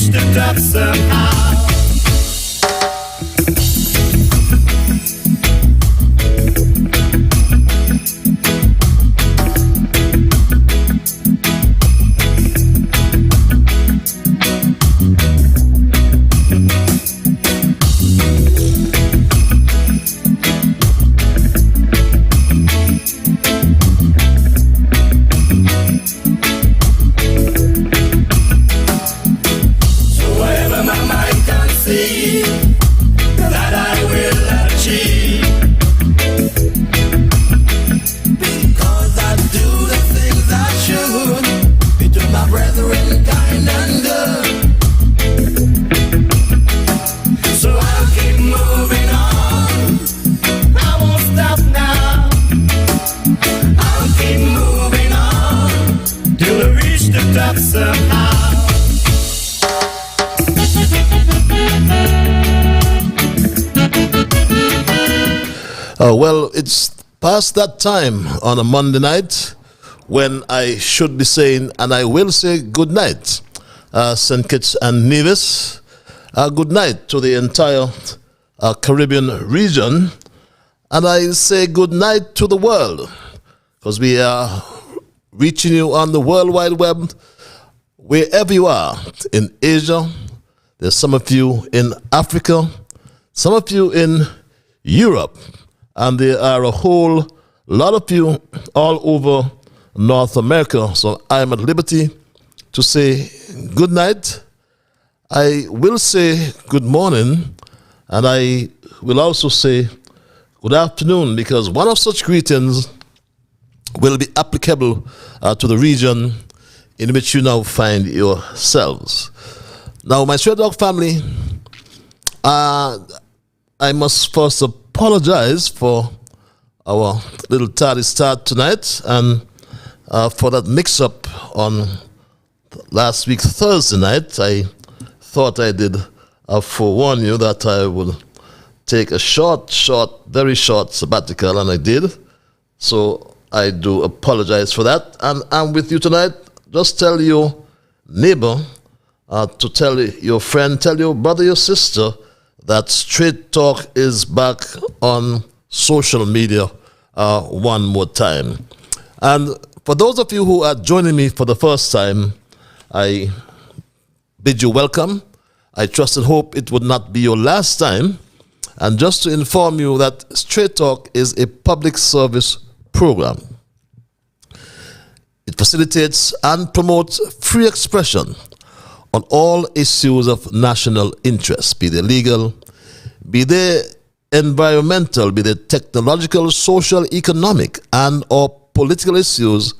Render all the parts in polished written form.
reach the top somehow. Well, it's past that time on a Monday night when I should be saying, and I will say good night, St. Kitts and Nevis. Good night to the entire Caribbean region. And I say good night to the world, because we are reaching you on the World Wide Web, wherever you are, in Asia. There's some of you in Africa, some of you in Europe, and there are a whole lot of you all over North America. So I'm at liberty to say good night. I will say good morning, and I will also say good afternoon, because one of such greetings will be applicable to the region in which you now find yourselves. Now, my Stray Dog family, I must first apologize for our little tardy start tonight and for that mix-up on last week Thursday night. I thought I did forewarn you that I would take a very short sabbatical, and I did. So I do apologize for that. And I'm with you tonight. Just tell your neighbor, to tell your friend, tell your brother, your sister, that Straight Talk is back on social media one more time. And for those of you who are joining me for the first time, I bid you welcome. I trust and hope it would not be your last time. And just to inform you that Straight Talk is a public service program. It facilitates and promotes free expression on all issues of national interest, be they legal, be they environmental, be they technological, social, economic, and or political issues.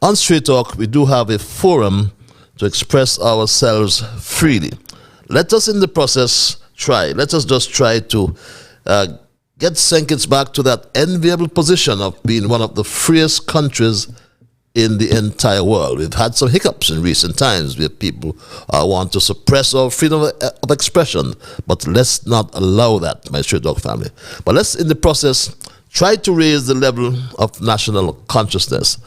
On Straight Talk, we do have a forum to express ourselves freely. Let us in the process let us just try to get St. Kitts back to that enviable position of being one of the freest countries in the entire world. We've had some hiccups in recent times where people want to suppress our freedom of expression, but let's not allow that, my Stray Dog family. But let's, in the process, try to raise the level of national consciousness.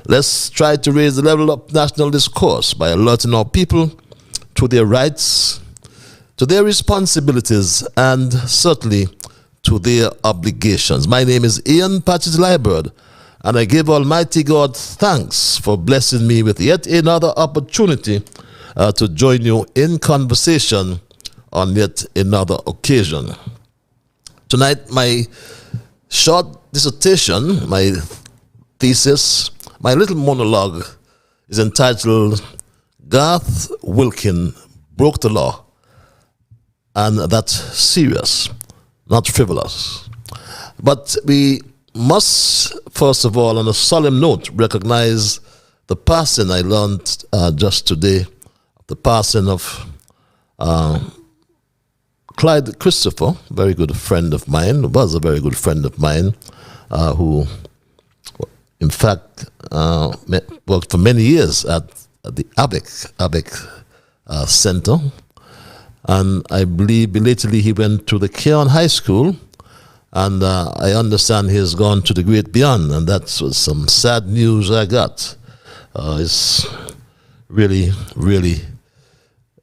Let's try to raise the level of national discourse by alerting our people to their rights, to their responsibilities, and certainly to their obligations. My name is Ian Patches Liebird, and I give Almighty God thanks for blessing me with yet another opportunity to join you in conversation on yet another occasion. Tonight, my short dissertation, my thesis, my little monologue is entitled Garth Wilkin Broke the Law, and that's serious, not frivolous. But we must, first of all, on a solemn note, recognize the passing I learned just today, the passing of Clyde Christopher, very good friend of mine, was a very good friend of mine, who, in fact, worked for many years at the ABEC Center. And I believe belatedly he went to the Keon High School, and I understand he has gone to the great beyond, and that was some sad news I got. It's really, really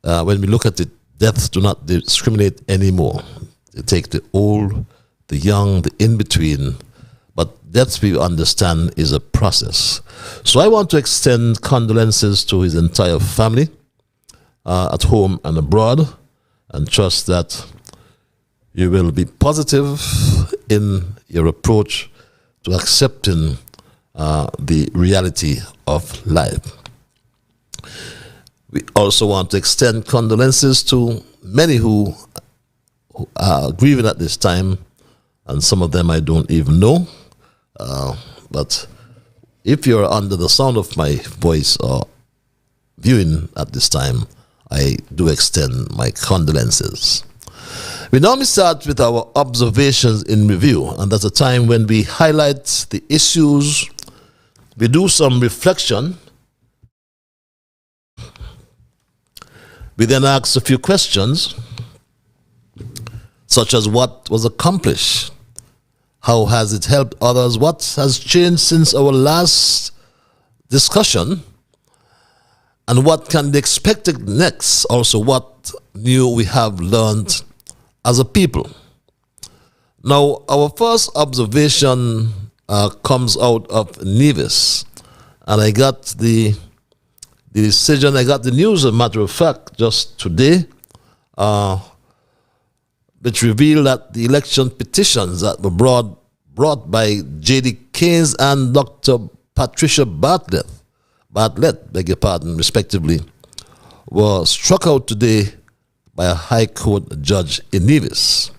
when we look at it, deaths do not discriminate anymore. They take the old, the young, the in-between, but death, we understand, is a process. So I want to extend condolences to his entire family, at home and abroad, and trust that you will be positive in your approach to accepting the reality of life. We also want to extend condolences to many who are grieving at this time, and some of them I don't even know. But if you're under the sound of my voice or viewing at this time, I do extend my condolences. We normally start with our observations in review, and that's a time when we highlight the issues, we do some reflection, we then ask a few questions, such as what was accomplished, how has it helped others, what has changed since our last discussion, and what can be expected next, also what new we have learned as a people. Now, our first observation comes out of Nevis, and I got the decision, I got the news, as a matter of fact, just today, which revealed that the election petitions that were brought by J.D. Keynes and Dr. Patricia Bartlett, beg your pardon, respectively, were struck out today by a High Court judge in Nevis.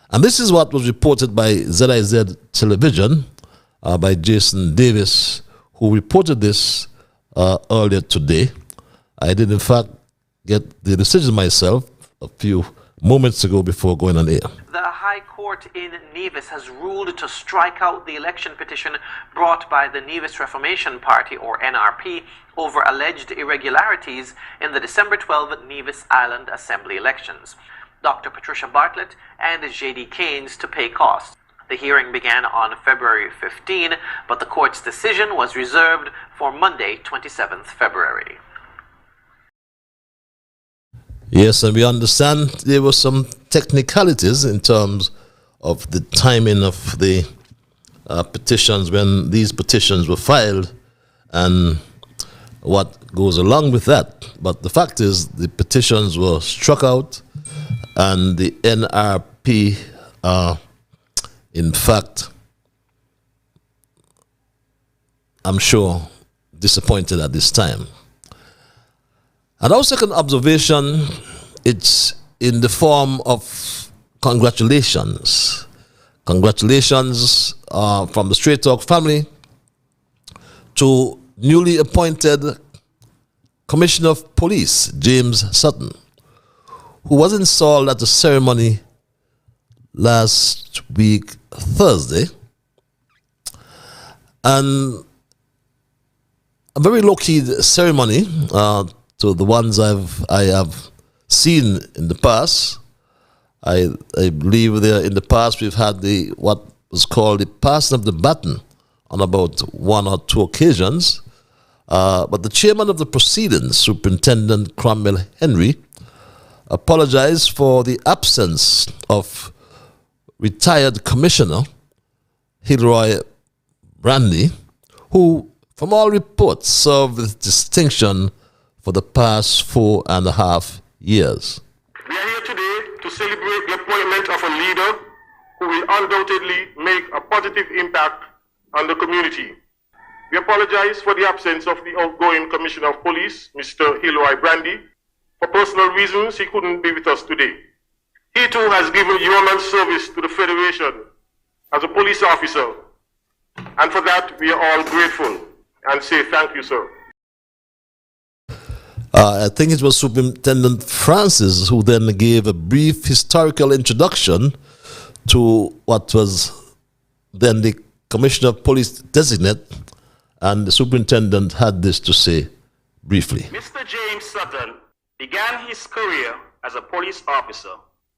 And this is what was reported by ZIZ Television by Jason Davis, who reported this earlier today. I did, in fact, get the decision myself a few moments ago before going on air. The High Court in Nevis has ruled to strike out the election petition brought by the Nevis Reformation Party, or NRP, over alleged irregularities in the December 12 Nevis Island Assembly elections. Dr. Patricia Bartlett and J.D. Keynes to pay costs. The hearing began on February 15, but the court's decision was reserved for Monday, 27th February. Yes, and we understand there were some technicalities in terms of the timing of the petitions when these petitions were filed and what goes along with that. But the fact is the petitions were struck out, and the NRP in fact, I'm sure, disappointed at this time. And our second observation, it's in the form of congratulations. Congratulations from the Straight Talk family to newly appointed Commissioner of Police, James Sutton, who was installed at the ceremony last week, Thursday. And a very low-key ceremony to the ones I have seen in the past. I believe there in the past we've had what was called the passing of the baton on about one or two occasions. But the chairman of the proceedings, Superintendent Cromwell Henry, apologized for the absence of retired Commissioner Hilroy Brandy, who, from all reports, served with distinction for the past 4.5 years. We are here today to celebrate the appointment of a leader who will undoubtedly make a positive impact on the community. We apologize for the absence of the outgoing Commissioner of Police, Mr. Hilroy Brandy. For personal reasons, he couldn't be with us today. He too has given yeoman service to the Federation as a police officer, and for that we are all grateful and say thank you, sir. I think it was Superintendent Francis who then gave a brief historical introduction to what was then the Commissioner of Police designate, and the superintendent had this to say briefly. Mr. James Sutton began his career as a police officer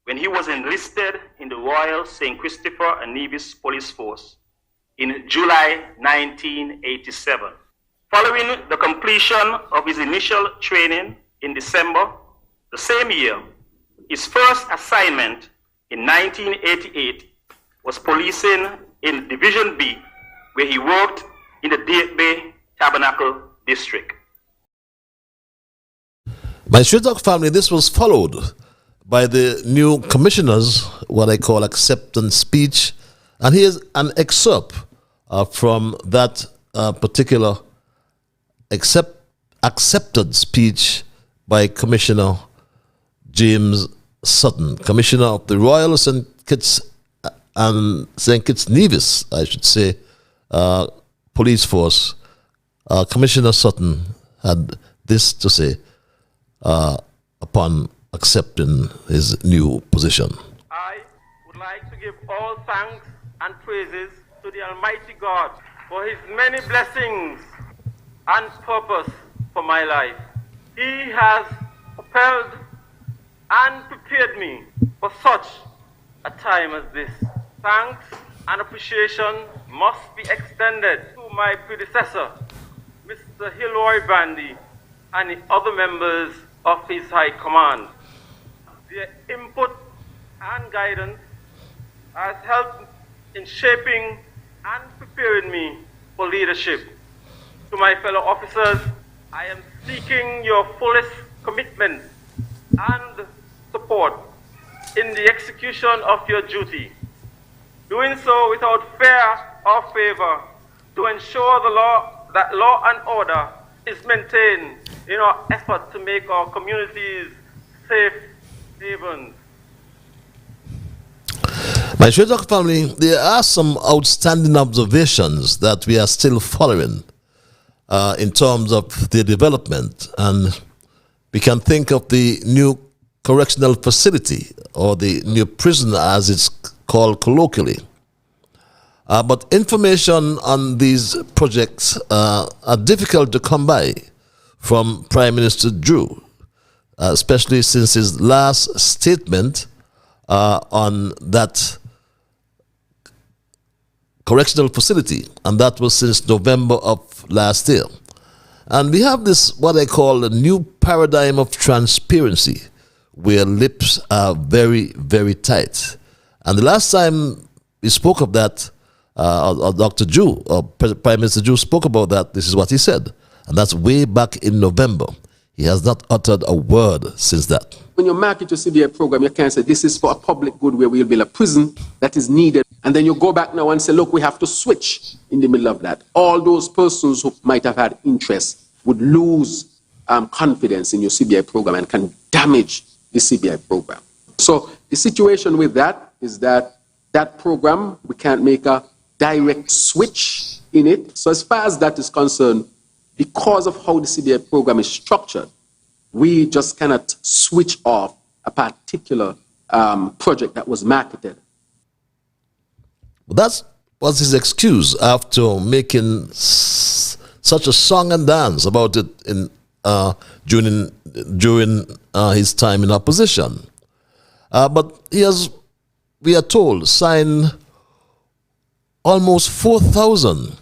when he was enlisted in the Royal St. Christopher and Nevis Police Force in July 1987. Following the completion of his initial training in December The same year, his first assignment in 1988 was policing in Division B, where he worked in the Date Bay Tabernacle District. My Shreddock family, this was followed by the new commissioners, what I call acceptance speech. And here's an excerpt from that particular accepted speech by Commissioner James Sutton, Commissioner of the Royal St. Kitts and St. Kitts Nevis, I should say, police force. Commissioner Sutton had this to say upon accepting his new position. I would like to give all thanks and praises to the Almighty God for his many blessings and purpose for my life. He has propelled and prepared me for such a time as this. Thanks and appreciation must be extended to my predecessor, Mr. Hilroy Bandy, and the other members of his high command. Their input and guidance has helped in shaping and preparing me for leadership. To my fellow officers, I am seeking your fullest commitment and support in the execution of your duty. Doing so without fear or favor, to ensure that law and order is maintained in our effort to make our communities safe havens. My Shreddock family, there are some outstanding observations that we are still following in terms of their development. And we can think of the new correctional facility or the new prison as it's called colloquially. But information on these projects are difficult to come by from Prime Minister Drew, especially since his last statement on that correctional facility, and that was since November of last year. And we have this, what I call a new paradigm of transparency, where lips are very, very tight. And the last time we spoke of that, or Dr. Drew, or Prime Minister Drew spoke about that, this is what he said. And that's way back in November. He has not uttered a word since that. When you market your CBI program, you can say this is for a public good where we'll build a prison that is needed. And then you go back now and say, look, we have to switch in the middle of that. All those persons who might have had interest would lose confidence in your CBI program and can damage the CBI program. So the situation with that is that that program, we can't make a direct switch in it. So as far as that is concerned, because of how the CBI program is structured, we just cannot switch off a particular project that was marketed. Well, that was his excuse after making such a song and dance about it during his time in opposition. But he has, we are told, signed almost 4,000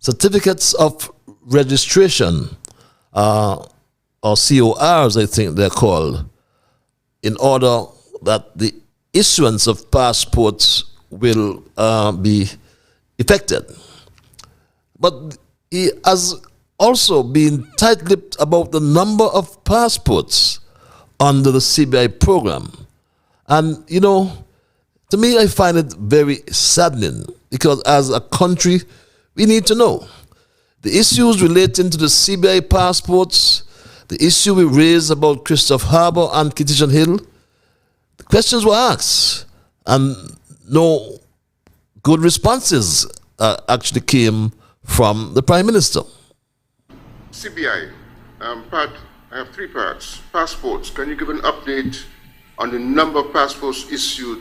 certificates of registration, or CORs, I think they're called, in order that the issuance of passports will be effected. But he has also been tight-lipped about the number of passports under the CBI program. And, you know, to me, I find it very saddening because as a country, we need to know the issues relating to the CBI passports, the issue we raised about Christophe Harbour and Kittitian Hill. The questions were asked, and no good responses actually came from the Prime Minister. CBI, I have three parts. Passports, can you give an update on the number of passports issued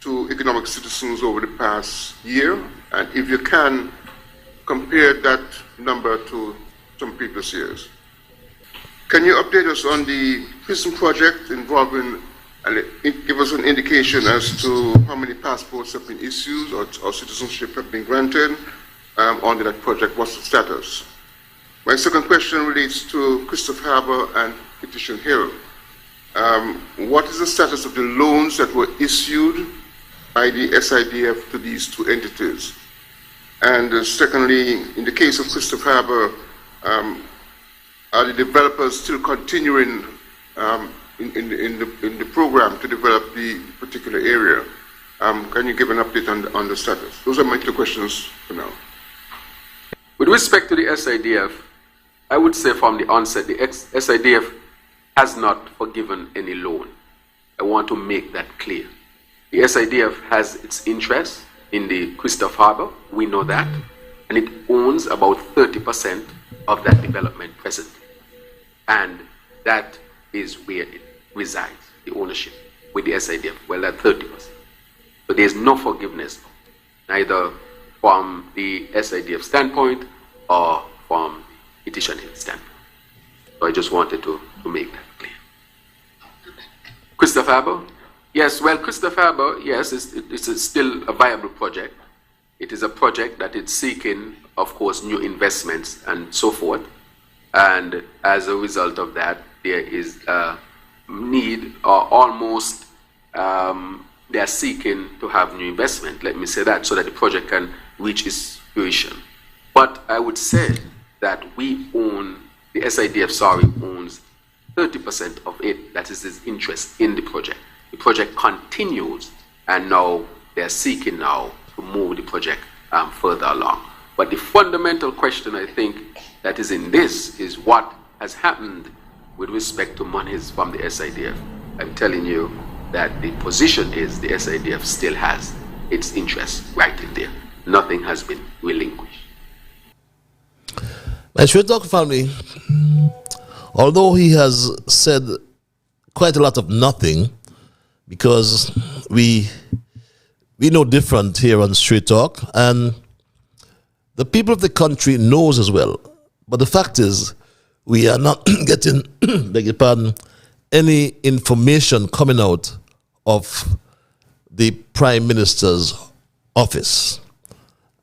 to economic citizens over the past year? And if you can, compare that number to some previous years. Can you update us on the prison project involving, and give us an indication as to how many passports have been issued or citizenship have been granted under that project? What's the status? My second question relates to Christophe Harbour and Kittitian Hill. what is the status of the loans that were issued by the SIDF to these two entities? And secondly, in the case of Christopher Harbour, are the developers still continuing in the program to develop the particular area? Can you give an update on the status? Those are my two questions for now. With respect to the SIDF, I would say from the onset, the SIDF has not forgiven any loan. I want to make that clear. The SIDF has its interest in the Christopher Harbour, we know that, and it owns about 30% of that development presently. And that is where it resides, the ownership with the SIDF, well, that 30%. So there's no forgiveness, neither from the SIDF standpoint or from the petition standpoint. So I just wanted to make that clear. Christopher Harbour? Yes, well, Christopher Harbour, yes, it's still a viable project. It is a project that is seeking, of course, new investments and so forth. And as a result of that, there is a need, or almost they are seeking to have new investment, let me say that, so that the project can reach its fruition. But I would say that we own, the SIDF, owns 30% of it, that is its interest in the project. The project continues, and now they're seeking now to move the project further along. But the fundamental question, I think, that is in this is what has happened with respect to monies from the SIDF. I'm telling you that the position is the SIDF still has its interest right in there. Nothing has been relinquished. My Straight Talk family, although he has said quite a lot of nothing, because we know different here on Straight Talk, and the people of the country knows as well. But the fact is, we are not getting, beg your pardon, any information coming out of the Prime Minister's office.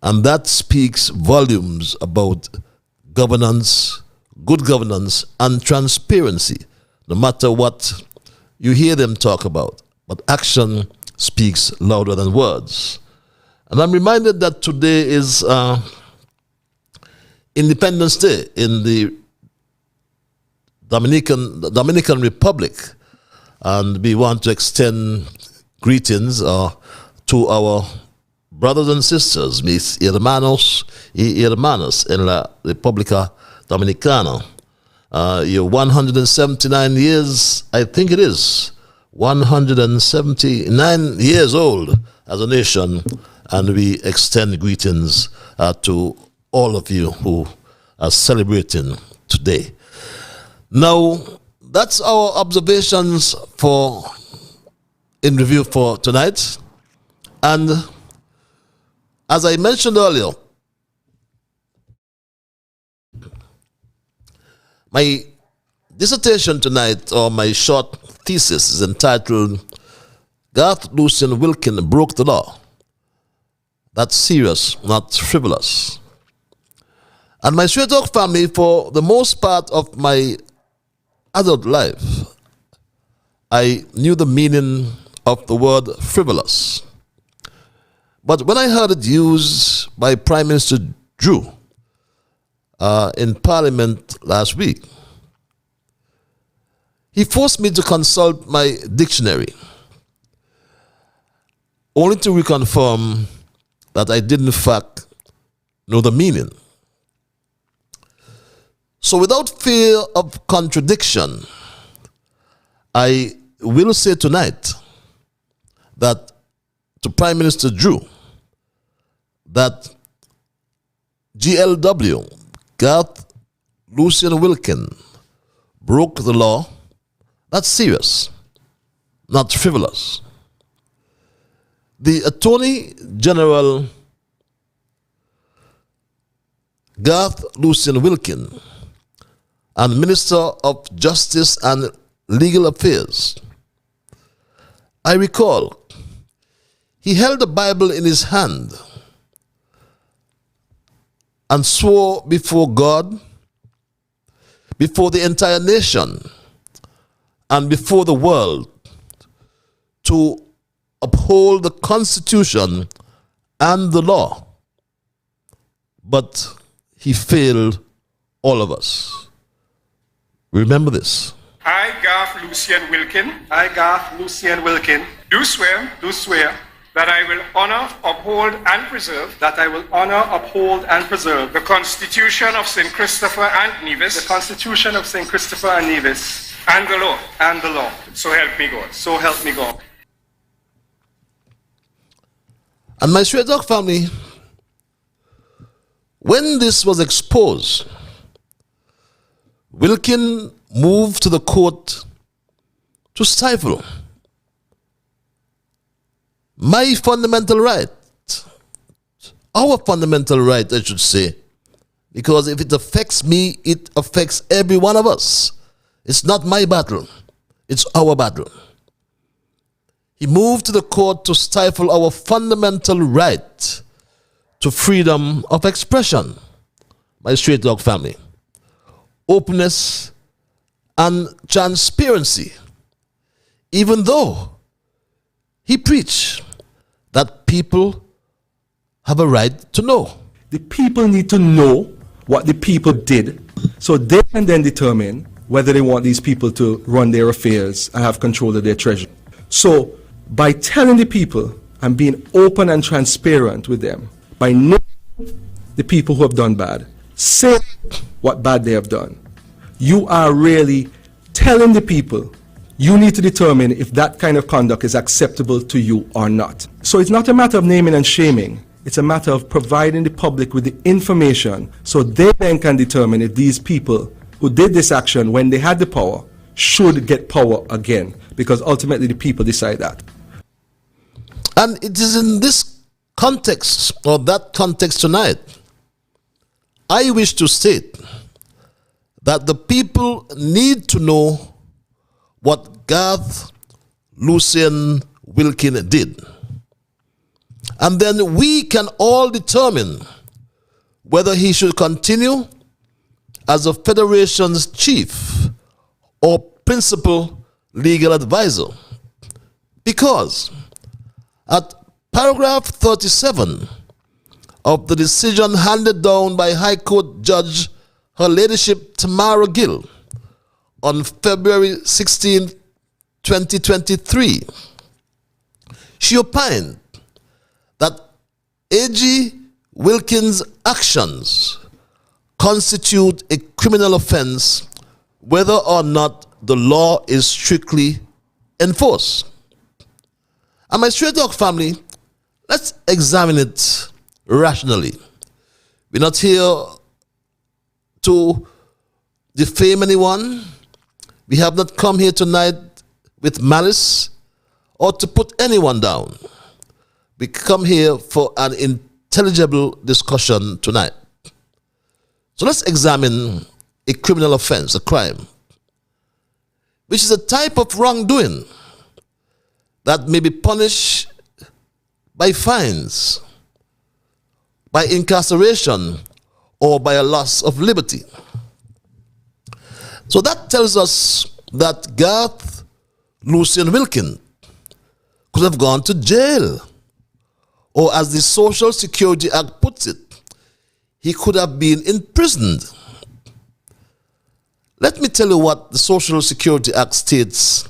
And that speaks volumes about governance, good governance, and transparency, no matter what you hear them talk about. But action speaks louder than words. And I'm reminded that today is Independence Day in the Dominican Republic. And we want to extend greetings to our brothers and sisters, mis hermanos y hermanas en la República Dominicana. You're 179 years, I think it is, 179 years old as a nation, and we extend greetings to all of you who are celebrating today. Now, that's our observations in review for tonight. And as I mentioned earlier, my dissertation tonight, or my short thesis, is entitled Garth Lucian Wilkin Broke the Law. That's serious, not frivolous. And my Straight Talk family, for the most part of my adult life, I knew the meaning of the word frivolous. But when I heard it used by Prime Minister Drew in Parliament last week, he forced me to consult my dictionary, only to reconfirm that I did in fact know the meaning. So without fear of contradiction, I will say tonight that to Prime Minister Drew, that GLW, Garth Lucian Wilkin, broke the law. That's serious, not frivolous. The Attorney General, Garth Lucian Wilkin, and Minister of Justice and Legal Affairs, I recall, he held the Bible in his hand and swore before God, before the entire nation, and before the world to uphold the Constitution and the law. But he failed all of us. Remember this. I, Garth Lucian Wilkin. I, Garth Lucian Wilkin. Do swear. That I will honor, uphold, and preserve. That I will honor, uphold, and preserve. The Constitution of St. Christopher and Nevis. The Constitution of St. Christopher and Nevis. And the law. And the law. So help me God. So help me God. And my Straight Talk family, when this was exposed, Wilkin moved to the court to stifle my fundamental right, our fundamental right, I should say, because if it affects me, it affects every one of us. It's not my battle, it's our battle. He moved to the court to stifle our fundamental right to freedom of expression, my Straight Talk family, openness and transparency, even though he preached that people have a right to know. The people need to know what the people did so they can then determine whether they want these people to run their affairs and have control of their treasure. So by telling the people and being open and transparent with them, by knowing the people who have done bad, say what bad they have done, you are really telling the people you need to determine if that kind of conduct is acceptable to you or not. So it's not a matter of naming and shaming. It's a matter of providing the public with the information so they then can determine if these people who did this action when they had the power should get power again, because ultimately the people decide that. And it is in this context, or that context tonight, I wish to state that the people need to know what Garth Lucian Wilkin did. And then we can all determine whether he should continue as a federation's chief or principal legal advisor. Because at paragraph 37 of the decision handed down by High Court Judge Her Ladyship Tamara Gill on February 16, 2023, she opined that A.G. Wilkin's actions constitute a criminal offense whether or not the law is strictly enforced. And my Straight Talk family, let's examine it rationally. We're not here to defame anyone. We have not come here tonight with malice or to put anyone down. We come here for an intelligible discussion tonight. So let's examine a criminal offense, a crime, which is a type of wrongdoing that may be punished by fines, by incarceration, or by a loss of liberty. So that tells us that Garth Lucian Wilkin could have gone to jail. Or as the Social Security Act puts it, he could have been imprisoned. Let me tell you what the Social Security Act states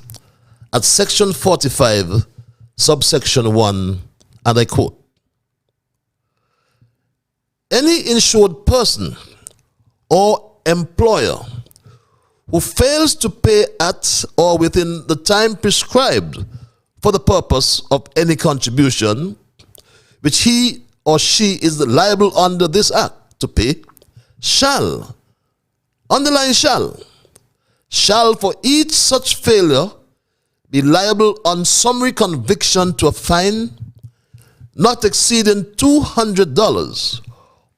at section 45, subsection 1, and I quote, "Any insured person or employer who fails to pay at or within the time prescribed for the purpose of any contribution which he or she is liable under this act to pay, shall, underline shall for each such failure be liable on summary conviction to a fine not exceeding $200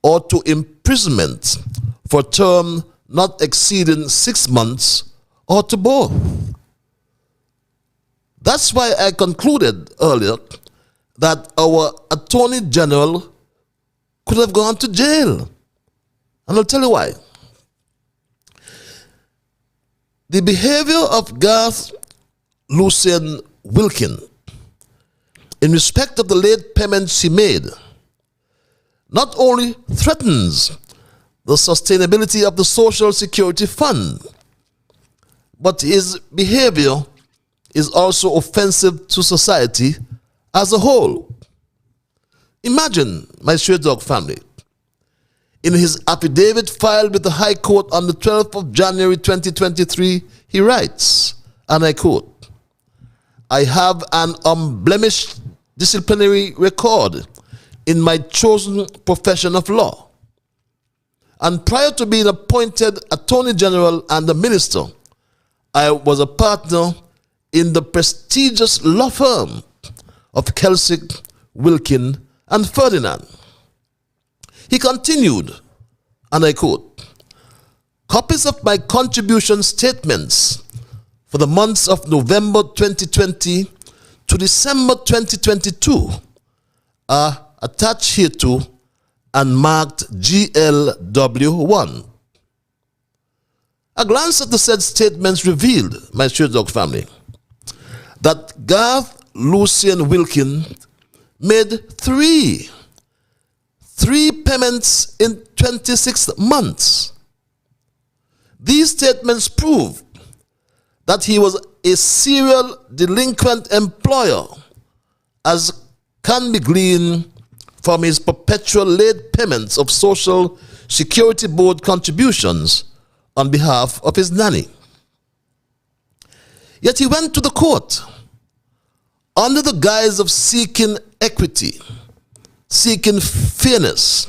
or to imprisonment for a term not exceeding 6 months or to both." That's why I concluded earlier that our Attorney General could have gone to jail. And I'll tell you why. The behavior of Garth Lucien Wilkin in respect of the late payments he made not only threatens the sustainability of the Social Security Fund, but his behavior is also offensive to society as a whole. Imagine, my stray dog family, in his affidavit filed with the High Court on the 12th of January 2023, he writes, and I quote, "I have an unblemished disciplinary record in my chosen profession of law. And prior to being appointed Attorney General and a minister, I was a partner in the prestigious law firm of Kelsick, Wilkin, and Ferdinand." He continued, and I quote, "Copies of my contribution statements for the months of November 2020 to December 2022 are attached hereto and marked GLW1. A glance at the said statements revealed, my stray dog family, that Garth Lucien Wilkin made three payments in 26 months. These statements prove that he was a serial delinquent employer, as can be gleaned from his perpetual late payments of Social Security Board contributions on behalf of his nanny. Yet he went to the court under the guise of seeking equity, seeking fairness,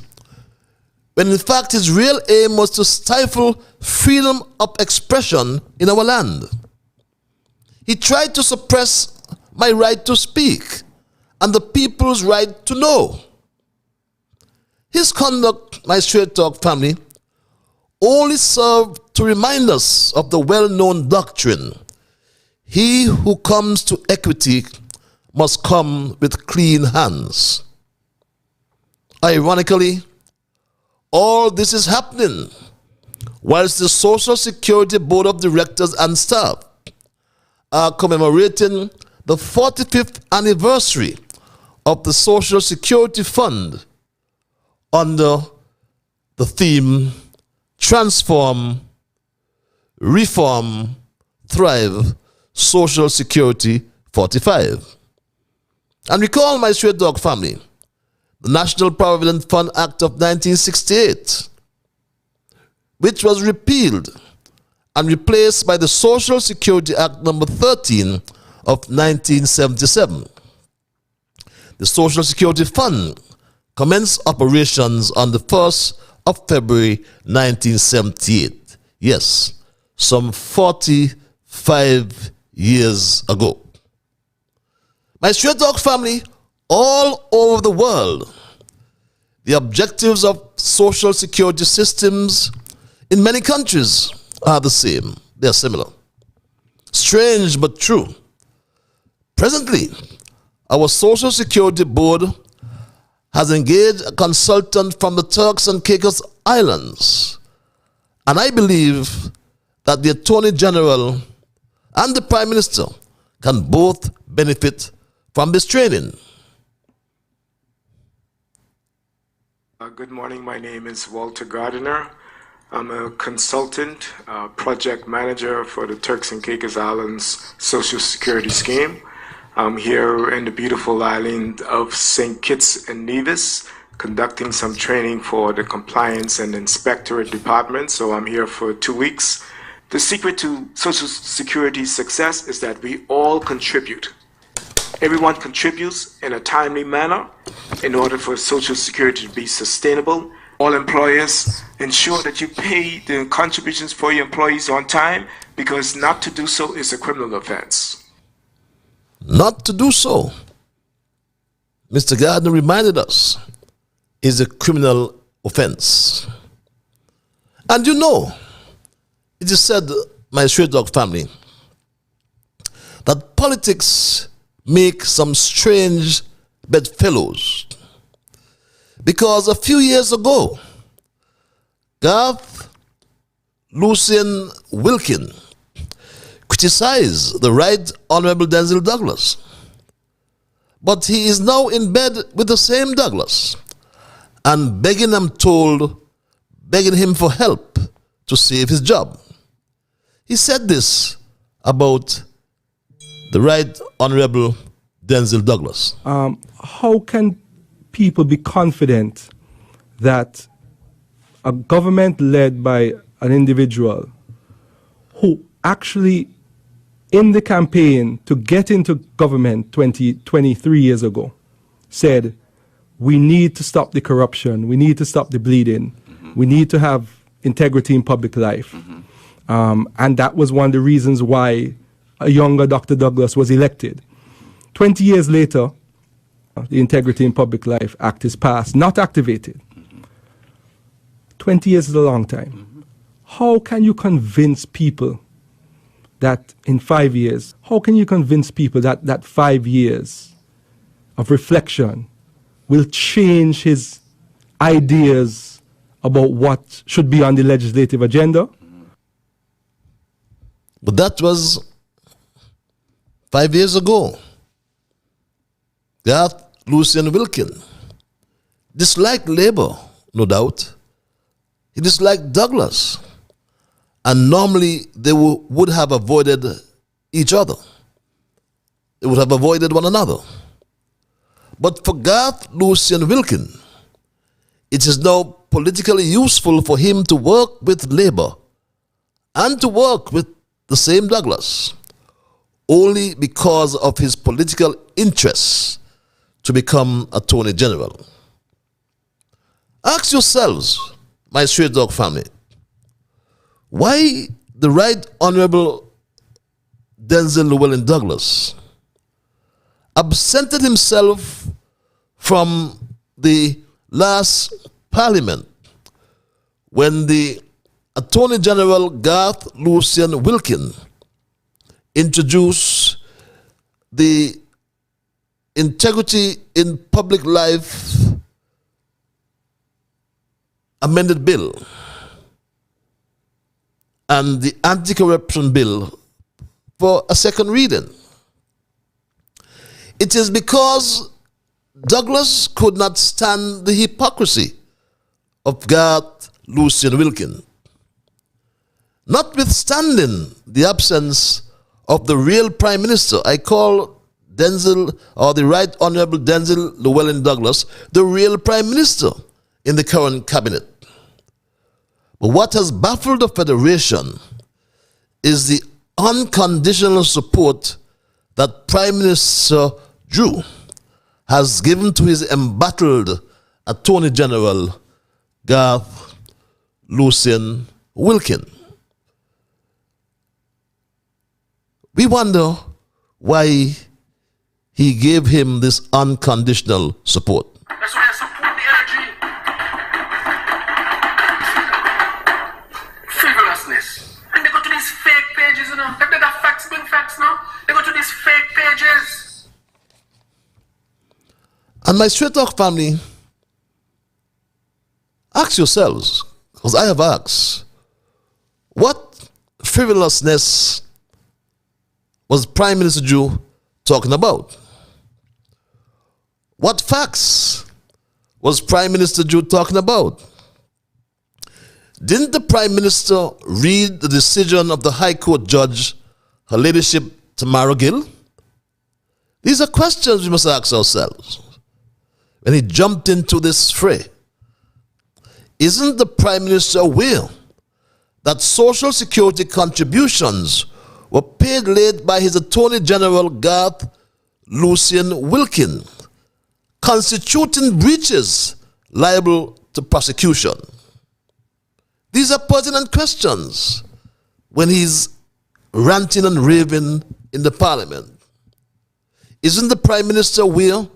when in fact his real aim was to stifle freedom of expression in our land. He tried to suppress my right to speak and the people's right to know. His conduct, my straight talk family, only served to remind us of the well-known doctrine: he who comes to equity must come with clean hands. Ironically, all this is happening whilst the Social Security Board of Directors and staff are commemorating the 45th anniversary of the Social Security Fund under the theme Transform, Reform, Thrive, Social Security 45. And recall, my straight dog family, the National Provident Fund Act of 1968, which was repealed and replaced by the Social Security Act number 13 of 1977. The Social Security Fund commenced operations on the 1st of February 1978. Yes, some 45 years ago. My straight dog family, all over the world, the objectives of social security systems in many countries are the same. They are similar. Strange but true. Presently, our Social Security Board has engaged a consultant from the Turks and Caicos Islands, and I believe that the Attorney General and the Prime Minister can both benefit from this training. Good morning. My name is Walter Gardiner. I'm a consultant, project manager for the Turks and Caicos Islands Social Security Scheme. I'm here in the beautiful island of St. Kitts and Nevis, conducting some training for the compliance and inspectorate department. So I'm here for 2 weeks. The secret to Social Security success is that we all contribute. Everyone contributes in a timely manner in order for Social Security to be sustainable. All employers ensure that you pay the contributions for your employees on time, because not to do so is a criminal offense. Not to do so, Mr. Gardner reminded us, is a criminal offense. And you know, it is said, my straight dog family, that politics make some strange bedfellows. Because a few years ago, Garth Lucien Wilkin criticize the Right Honorable Denzil Douglas. But he is now in bed with the same Douglas and begging him for help to save his job. He said this about the Right Honorable Denzil Douglas. How can people be confident that a government led by an individual who actually, in the campaign to get into government 23 years ago, said, we need to stop the corruption, we need to stop the bleeding, we need to have integrity in public life. And that was one of the reasons why a younger Dr. Douglas was elected. 20 years later, the Integrity in Public Life Act is passed, not activated. 20 years is a long time. How can you convince people that in 5 years, how can you convince people that that 5 years of reflection will change his ideas about what should be on the legislative agenda? But that was 5 years ago. Garth Lucian Wilkin disliked Labour, no doubt. He disliked Douglas. And normally they would have avoided each other. They would have avoided one another. But for Garth Lucian Wilkin, it is now politically useful for him to work with Labour and to work with the same Douglas only because of his political interests to become Attorney General. Ask yourselves, my straight dog family, why the Right Honorable Denzil Llewellyn Douglas absented himself from the last Parliament when the Attorney General Garth Lucian Wilkin introduced the Integrity in Public Life Amended Bill and the Anti-Corruption Bill for a second reading. It is because Douglas could not stand the hypocrisy of Garth Lucian Wilkin. Notwithstanding the absence of the real Prime Minister, I call Denzil, or the Right Honorable Denzil Llewellyn Douglas, the real Prime Minister in the current cabinet. But what has baffled the Federation is the unconditional support that Prime Minister Drew has given to his embattled Attorney General Garth Lucian Wilkin. We wonder why he gave him this unconditional support. That's why I support the energy. Frivolousness. And they go to these fake pages, you know. If they got facts, bring facts now. They go to these fake pages. And my straight talk family, ask yourselves, because I have asked, what frivolousness was Prime Minister Drew talking about? What facts was Prime Minister Drew talking about? Didn't the Prime Minister read the decision of the High Court Judge, Her Ladyship Tamara Gill? These are questions we must ask ourselves. When he jumped into this fray, isn't the Prime Minister aware that Social Security contributions were paid late by his Attorney General Garth Lucian Wilkin, constituting breaches liable to prosecution? These are pertinent questions when he's ranting and raving in the Parliament. Isn't the Prime Minister aware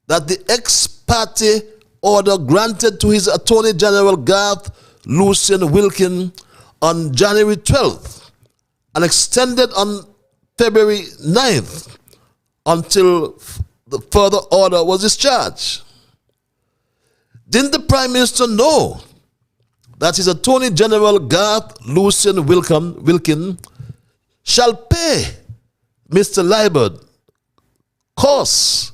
that the ex parte order granted to his Attorney General Garth Lucian Wilkin on January 12th and extended on February 9th until the further order was discharged? Didn't the Prime Minister know that his Attorney General Garth Lucian Wilkin shall pay Mr. Liebert costs,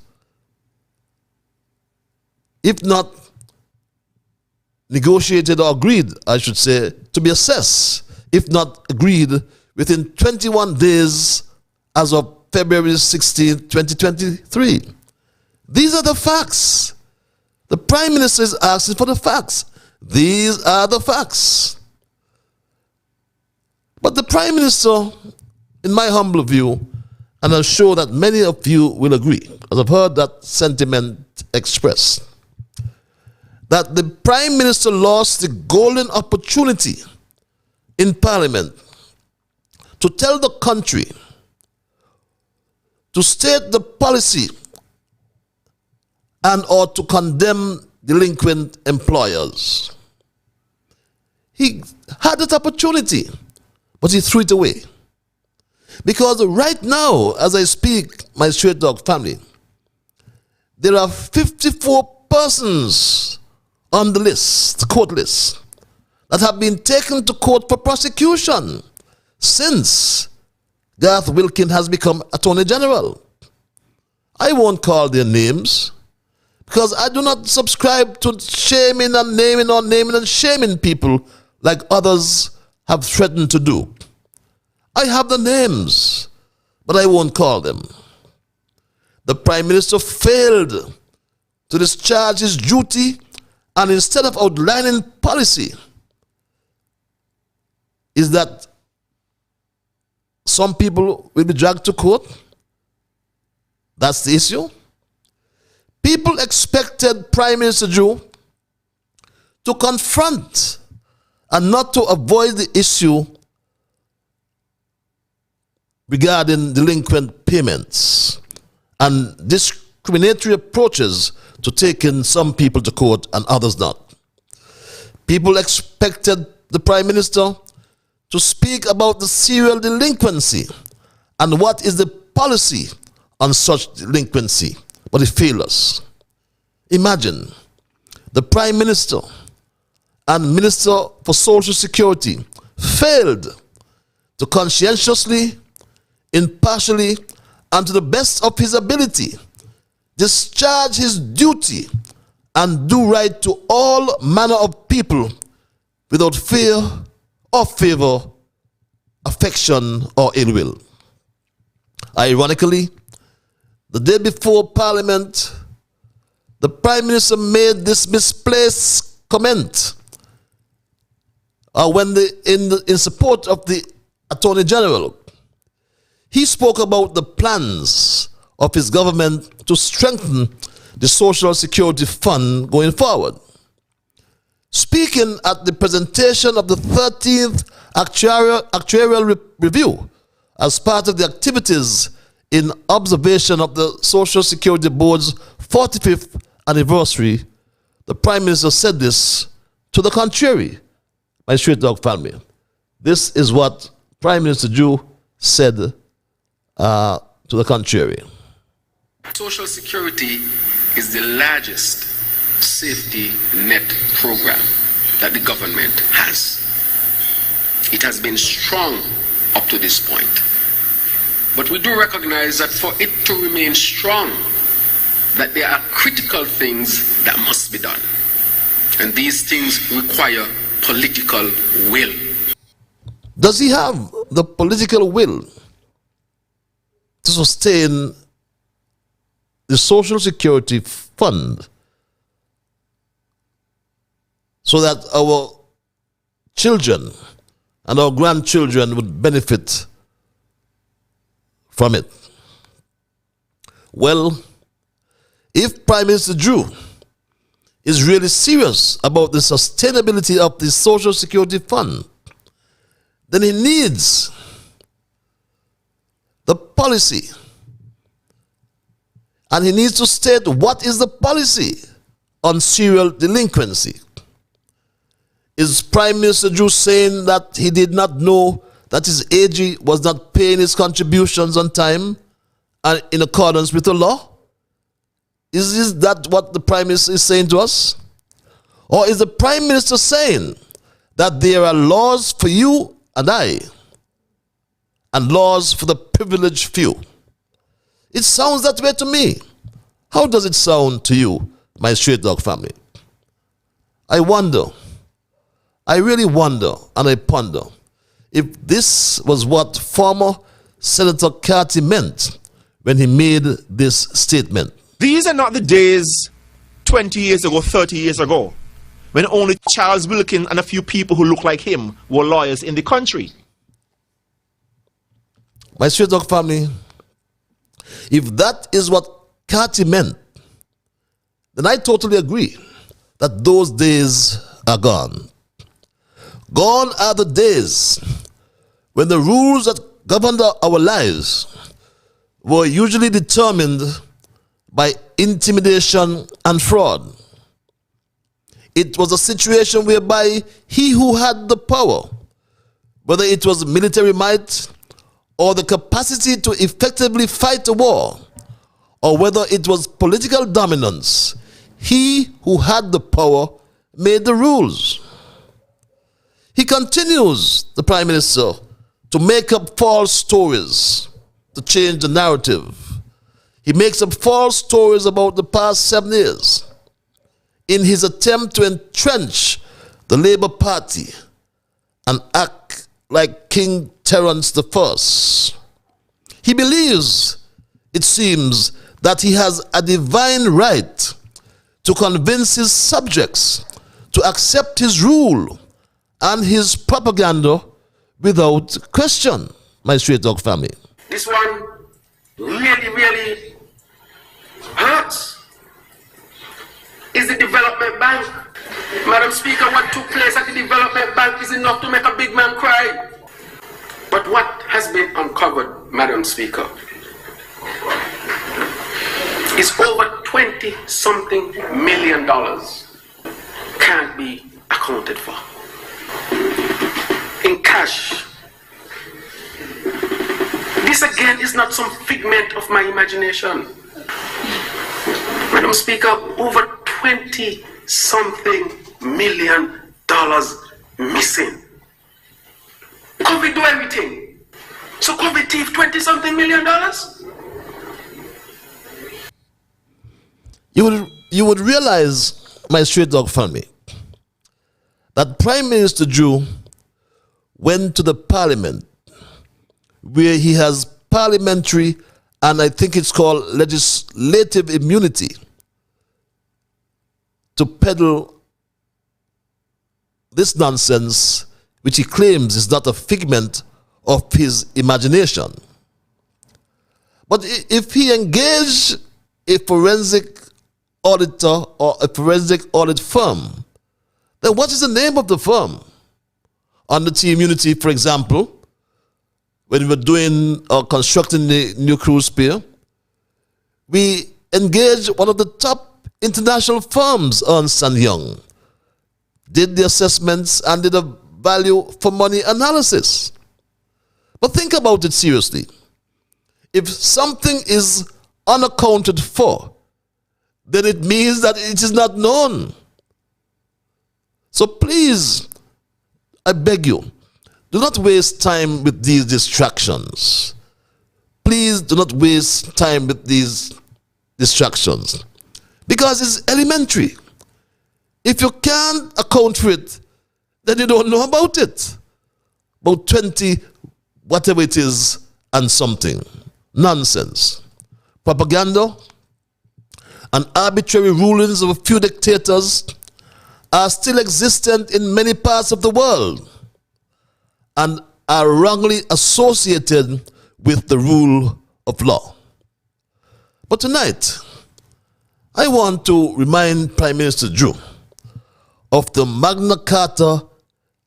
if not negotiated or agreed, I should say, to be assessed, if not agreed, within 21 days as of February 16, 2023. These are the facts. The Prime Minister is asking for the facts. These are the facts. But the Prime Minister, in my humble view, and I'm sure that many of you will agree, as I've heard that sentiment expressed, that the Prime Minister lost the golden opportunity in Parliament to tell the country, to state the policy and or to condemn delinquent employers. He had that opportunity, but he threw it away. Because right now, as I speak, my straight dog family, there are 54 persons on the list, the court list, that have been taken to court for prosecution since Garth Wilkin has become Attorney General. I won't call their names because I do not subscribe to shaming and naming or naming and shaming people like others have threatened to do. I have the names, but I won't call them. The Prime Minister failed to discharge his duty, and instead of outlining policy, is that some people will be dragged to court. That's the issue. People expected Prime Minister Joe to confront and not to avoid the issue regarding delinquent payments and discriminatory approaches to taking some people to court and others not. People expected the Prime Minister to speak about the serial delinquency and what is the policy on such delinquency, but he failed us. Imagine the Prime Minister and Minister for Social Security failed to conscientiously, impartially, and to the best of his ability discharge his duty and do right to all manner of people without fear or favor, affection, or ill will. Ironically, the day before Parliament, the Prime Minister made this misplaced comment in support of the Attorney General. He spoke about the plans of his government to strengthen the Social Security Fund going forward. Speaking at the presentation of the 13th actuarial review as part of the activities in observation of the Social Security Board's 45th anniversary, the Prime Minister said this to the contrary, my straight dog family. This is what Prime Minister Joe said to the contrary. Social Security is the largest safety net program that the government has. It has been strong up to this point. But we do recognize that for it to remain strong, that there are critical things that must be done. And these things require political will. Does he have the political will to sustain the Social Security Fund so that our children and our grandchildren would benefit from it? Well, if Prime Minister Drew is really serious about the sustainability of the Social Security Fund, then he needs the policy. And he needs to state what is the policy on serial delinquency. Is Prime Minister Drew saying that he did not know that his AG was not paying his contributions on time and in accordance with the law? Is that what the Prime Minister is saying to us? Or is the Prime Minister saying that there are laws for you and I, and laws for the privileged few. It sounds that way to me. How does it sound to you, my straight dog family? I wonder, I really wonder and I ponder if this was what former Senator Carty meant when he made this statement. These are not the days 20 years ago, 30 years ago, when only Charles Wilkin and a few people who look like him were lawyers in the country. My straight dog family, if that is what Carty meant, then I totally agree that those days are gone. Gone are the days when the rules that governed our lives were usually determined by intimidation and fraud. It was a situation whereby he who had the power, whether it was military might or the capacity to effectively fight a war, or whether it was political dominance, he who had the power made the rules. He continues, the Prime Minister, to make up false stories to change the narrative. He makes up false stories about the past 7 years in his attempt to entrench the Labour Party and act like King Terence I. He believes, it seems, that he has a divine right to convince his subjects to accept his rule and his propaganda without question, my straight dog family. This one really, really hurts. Is the development bank. Madam Speaker, what took place at the development bank is enough to make a big man cry. But what has been uncovered, Madam Speaker, is over $20-something million can't be accounted for in cash. This again is not some figment of my imagination. Madam Speaker, over $20-something million missing. COVID do everything. So COVID thief $20-something million? You would realize, my straight dog family, that Prime Minister Drew went to the Parliament where he has parliamentary and I think it's called legislative immunity to peddle this nonsense which he claims is not a figment of his imagination. But if he engaged a forensic auditor or a forensic audit firm, then what is the name of the firm? Under T immunity, for example, when we were doing or constructing the new cruise pier, we engaged one of the top international firms, Ernst & Young, did the assessments and did a value for money analysis. But think about it seriously. If something is unaccounted for, then it means that it is not known. So please, I beg you, do not waste time with these distractions. Please do not waste time with these distractions. Because it's elementary. If you can't account for it, then you don't know about it. About 20, whatever it is, and something. Nonsense. Propaganda and arbitrary rulings of a few dictators are still existent in many parts of the world and are wrongly associated with the rule of law. But tonight, I want to remind Prime Minister Drew of the Magna Carta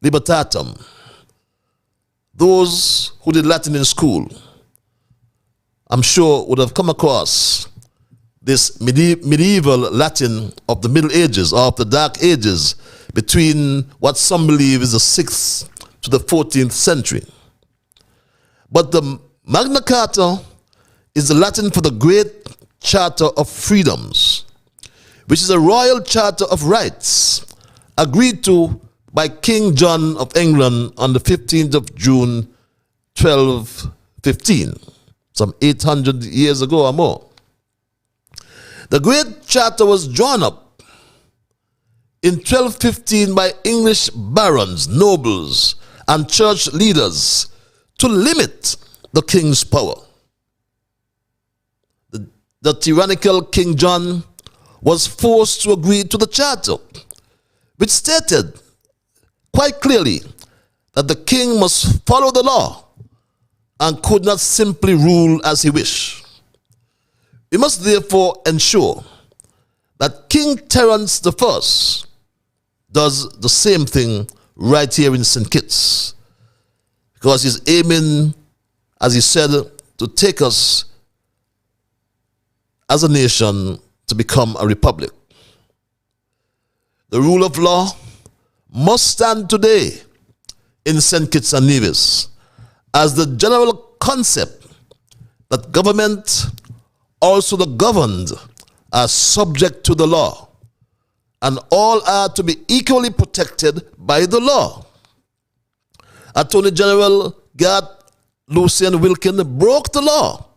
Libertatum. Those who did Latin in school, I'm sure, would have come across this medieval Latin of the Middle Ages or of the Dark Ages between what some believe is the 6th to the 14th century. But the Magna Carta is the Latin for the Great Charter of Freedoms, which is a royal charter of rights agreed to by King John of England on the 15th of June 1215, some 800 years ago or more. The Great Charter was drawn up in 1215 by English barons, nobles, and church leaders to limit the king's power. The tyrannical King John was forced to agree to the charter, which stated quite clearly that the king must follow the law and could not simply rule as he wished. We must therefore ensure that King Terence I does the same thing right here in St. Kitts, because he's aiming, as he said, to take us as a nation to become a republic. The rule of law must stand today in St. Kitts and Nevis as the general concept that government, also the governed, are subject to the law, and all are to be equally protected by the law. Attorney General Garth Wilkin broke the law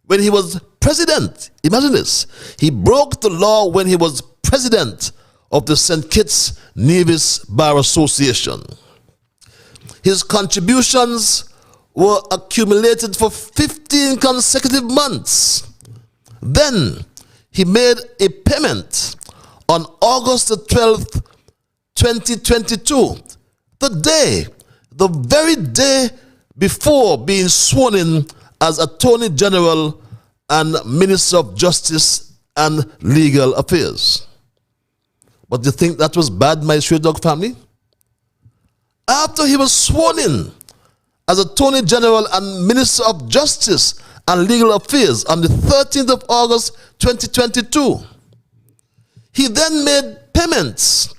when he was president. Imagine this. He broke the law when he was president of the St. Kitts Nevis Bar Association. His contributions were accumulated for 15 consecutive months. Then he made a payment on August the 12th, 2022, the very day before being sworn in as Attorney General and Minister of Justice and Legal Affairs. But do you think that was bad, my stray dog family? After he was sworn in as Attorney General and Minister of Justice and Legal Affairs on the 13th of August 2022, he then made payments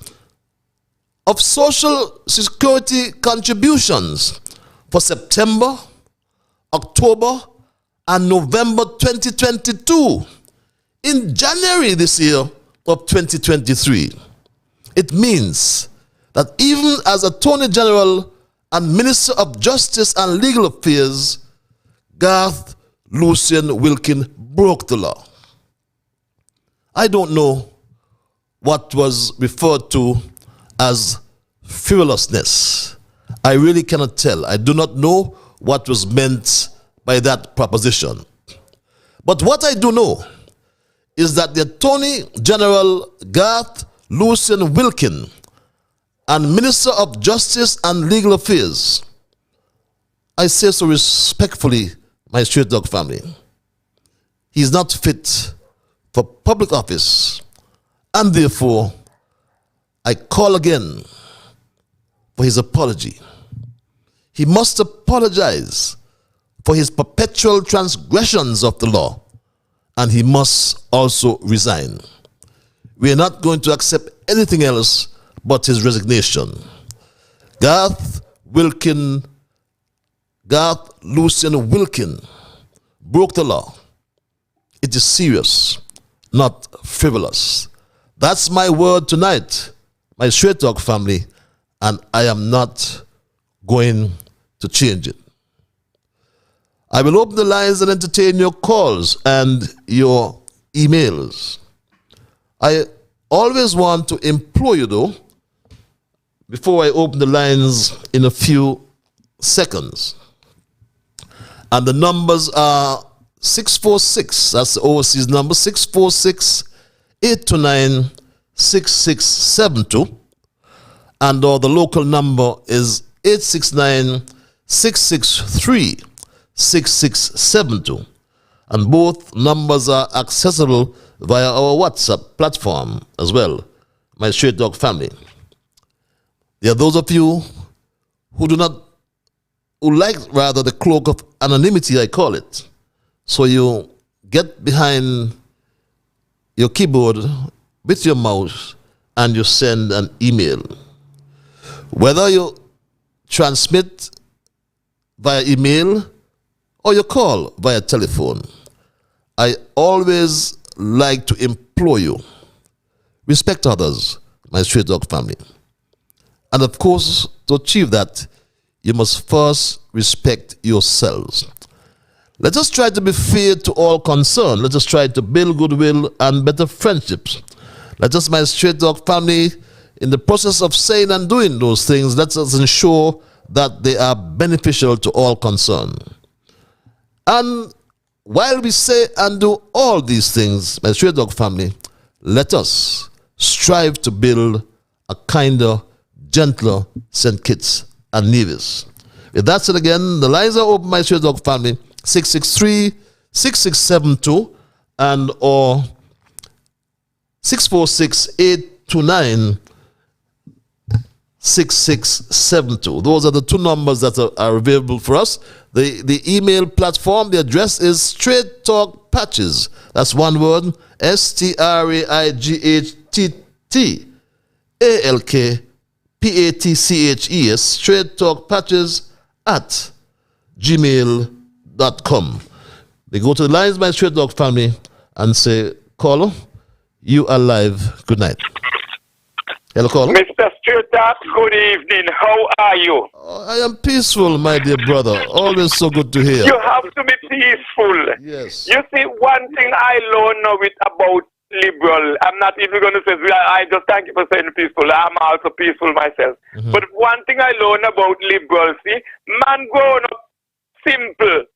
of Social Security contributions for September, October, and November 2022 in January this year of 2023. It means that even as Attorney General and Minister of Justice and Legal Affairs, Garth Wilkin broke the law. I don't know what was referred to as frivolousness. I really cannot tell. I do not know what was meant by that proposition. But what I do know is that the Attorney General Garth Wilkin and Minister of Justice and Legal Affairs, I say so respectfully, my straight dog family, he's not fit for public office, and therefore I call again for his apology. He must apologize for his perpetual transgressions of the law, and he must also resign. We are not going to accept anything else but his resignation. Garth Wilkin broke the law. It is serious, not frivolous. That's my word tonight, my straight dog family, and I am not going to change it. I will open the lines and entertain your calls and your emails. I always want to implore you, though, before I open the lines in a few seconds. And the numbers are 646, that's the overseas number, 646-829-6672. And or the local number is 869-663-6672. And both numbers are accessible via our WhatsApp platform as well, my straight dog family. There are those of you who like the cloak of anonymity, I call it. So you get behind your keyboard with your mouse and you send an email. Whether you transmit via email or you call via telephone, I always like to implore you, respect others, my straight dog family. And of course, to achieve that, you must first respect yourselves. Let us try to be fair to all concerned. Let us try to build goodwill and better friendships. Let us, my Straight Talk family, in the process of saying and doing those things, let us ensure that they are beneficial to all concerned. And while we say and do all these things, my Straight Talk family, let us strive to build a kinder, gentler St. Kitts and Nevis. With that said again, the lines are open, my Straight Talk family, 663-6672 and or 646-829-6672. Those are the two numbers that are available for us. The email platform, the address is Straight Talk Patches. That's one word, STRAIGHTTALKPATCHES, Straight Talk Patches at gmail.com. They go to the lines, my Straight Talk family, and say, caller, you are live. Good night. Hello, caller. Mr. Straight Talk, good evening. How are you? I am peaceful, my dear brother. Always so good to hear. You have to be peaceful. Yes. You see, one thing I learned now with about liberal, I'm not even going to say, I just thank you for saying peaceful. I'm also peaceful myself. Mm-hmm. But one thing I learned about liberal, see, man growing up simple.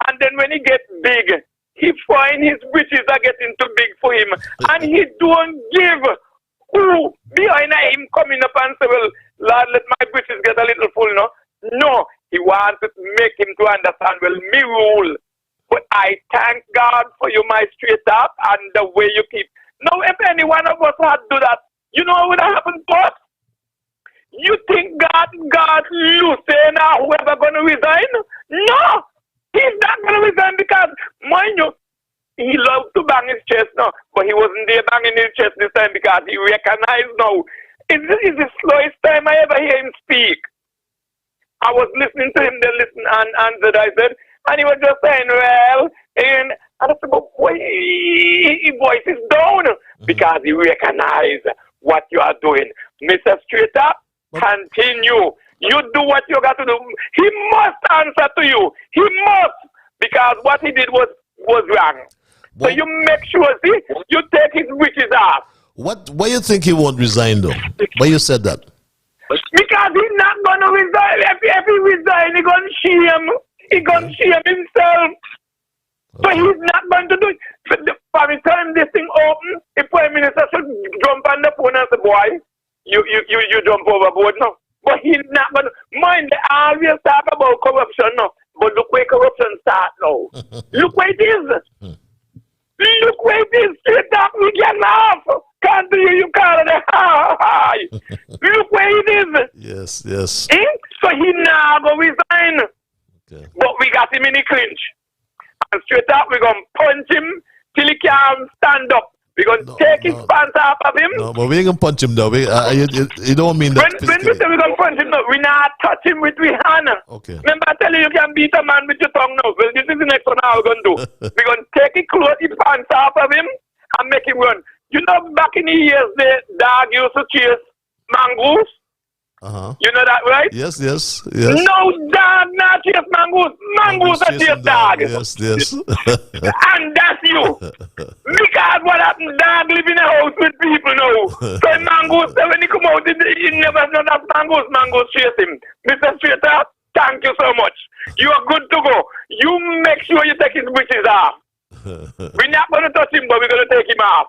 And then when he gets big, he find his britches are getting too big for him. And he don't give who behind him coming up and say, well, Lord, let my britches get a little full, no? No, he wants to make him to understand, well, me rule. But I thank God for you, my Straight Talk, and the way you keep. Now, if any one of us had to do that, you know what would happen to us? You think God, Lucien, or whoever going to resign? No! He's not going to resign because, mind you, he loved to bang his chest now, but he wasn't there banging his chest this time because he recognized now. It's the slowest time I ever hear him speak. I was listening to him, I said, and he was just saying, well, and I said, but boy, his voice is down because he recognized what you are doing. Mr. Straight Talk, continue. You do what you got to do. He must answer to you. He must, because what he did was wrong. So you make sure, see, you take his witches off. Why you think he won't resign, though? Why you said that? Because he's not going to resign. If he resign, he's going to shame. He's going to shame himself. So he's not going to do it. For the time this thing open, the Prime Minister should jump on the phone and say, boy, you jump overboard now. But he's not going to. Mind, they always talk about corruption now. But look where corruption starts now. Look where it is. Look where it is. Straight up, we can laugh. Can't do you call it high. Look where it is. Yes. So he now go resign. Okay. But we got him in the clinch. And straight up, we're going to punch him till he can't stand up. We're going to take his pants off of him. No, but we ain't going to punch him, though. You don't mean that. When we say we're going to punch him, no, we not touch him with our hand. Okay. Remember, I tell you can beat a man with your tongue now. Well, this is the next one we're going to do. We're going to take his pants off of him and make him run. You know, back in the years, the dog used to chase mongoose. You know that, right? Yes. No, dog not chase mongoose. Mongoose are chase dog. Yes. And that's you. Because what happened, dog live in a house with people now. So mongoose, when he come out, he never know that mongoose chase him. Mr. Straight Talk, thank you so much. You are good to go. You make sure you take his britches off. We're not going to touch him, but we're going to take him off.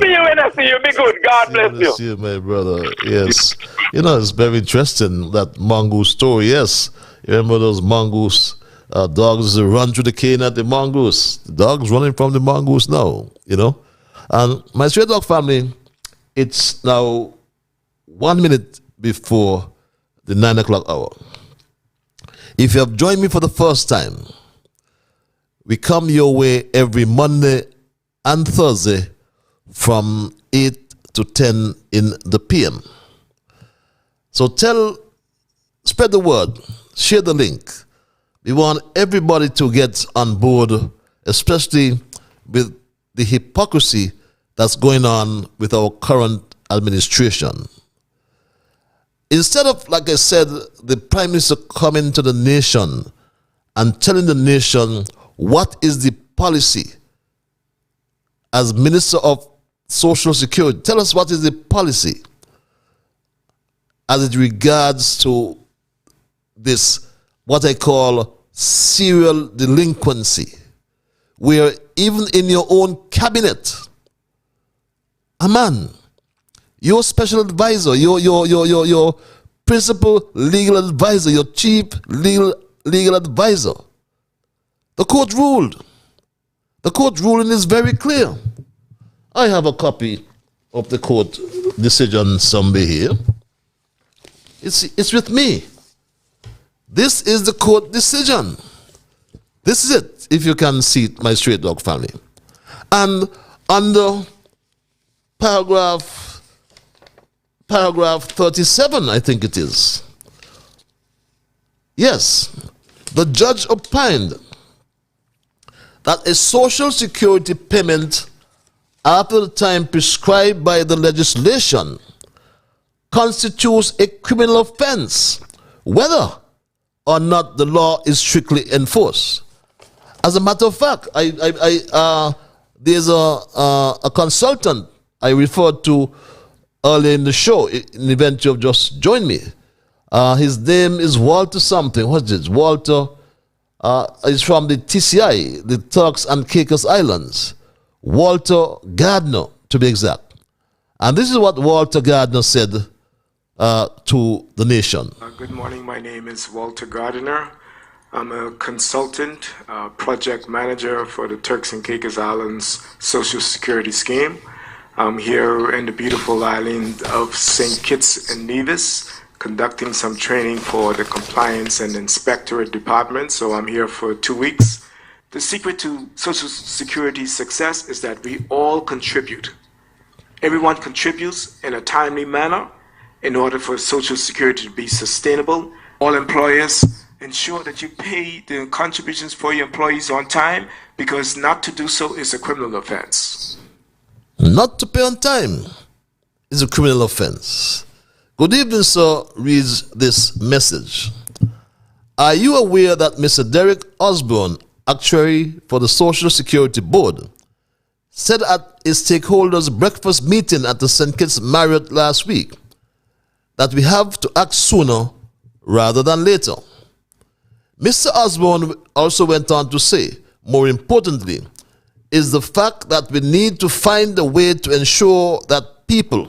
See you when I see you. Be good. God bless you. See you, my brother. Yes. You know, it's very interesting, that mongoose story. Yes. You remember those mongoose dogs that run through the cane at the mongoose. The dog's running from the mongoose now, you know. And my Straight Talk family, it's now 1 minute before the 9 o'clock hour. If you have joined me for the first time, we come your way every Monday and Thursday from 8 to 10 in the PM. So spread the word, share the link. We want everybody to get on board, especially with the hypocrisy, that's going on with our current administration. We want everybody to get on board, especially with the hypocrisy that's going on with our current administration. And my Straight Talk family, it's now 1 minute before the 9 o'clock hour. If you have joined me for the first time, we come your way every Monday and Thursday from 8 to 10 in the PM. So tell, spread the word, share the link. We want everybody to get on board, especially with the hypocrisy that's going on with our current administration. Instead of, like I said, the Prime Minister coming to the nation and telling the nation what is the policy as Minister of Social Security, tell us what is the policy as it regards to this, what I call serial delinquency, where even in your own cabinet, a man, your special advisor, your principal legal advisor, your chief legal advisor, the court ruled. The court ruling is very clear. I have a copy of the court decision somewhere here. It's with me. This is the court decision. This is it, if you can see it, my straight dog family. And under paragraph 37, I think it is. Yes, the judge opined that a social security payment after the time prescribed by the legislation constitutes a criminal offense, whether or not the law is strictly enforced. As a matter of fact, there's a consultant I referred to earlier in the show, in the event you have just joined me. His name is Walter something. What's it? Walter is from the TCI, the Turks and Caicos Islands. Walter Gardner, to be exact. And this is what Walter Gardner said to the nation. Good morning. My name is Walter Gardner. I'm a consultant, project manager for the Turks and Caicos Islands Social Security Scheme. I'm here in the beautiful island of St. Kitts and Nevis, conducting some training for the compliance and inspectorate department. So I'm here for 2 weeks. The secret to Social Security success is that we all contribute. Everyone contributes in a timely manner in order for Social Security to be sustainable. All employers ensure that you pay the contributions for your employees on time, because not to do so is a criminal offense. Not to pay on time is a criminal offense. Good evening, sir, reads this message. Are you aware that Mr. Derek Osborne, actuary for the Social Security Board, said at a stakeholders' breakfast meeting at the St. Kitts Marriott last week that we have to act sooner rather than later? Mr. Osborne also went on to say, more importantly, is the fact that we need to find a way to ensure that people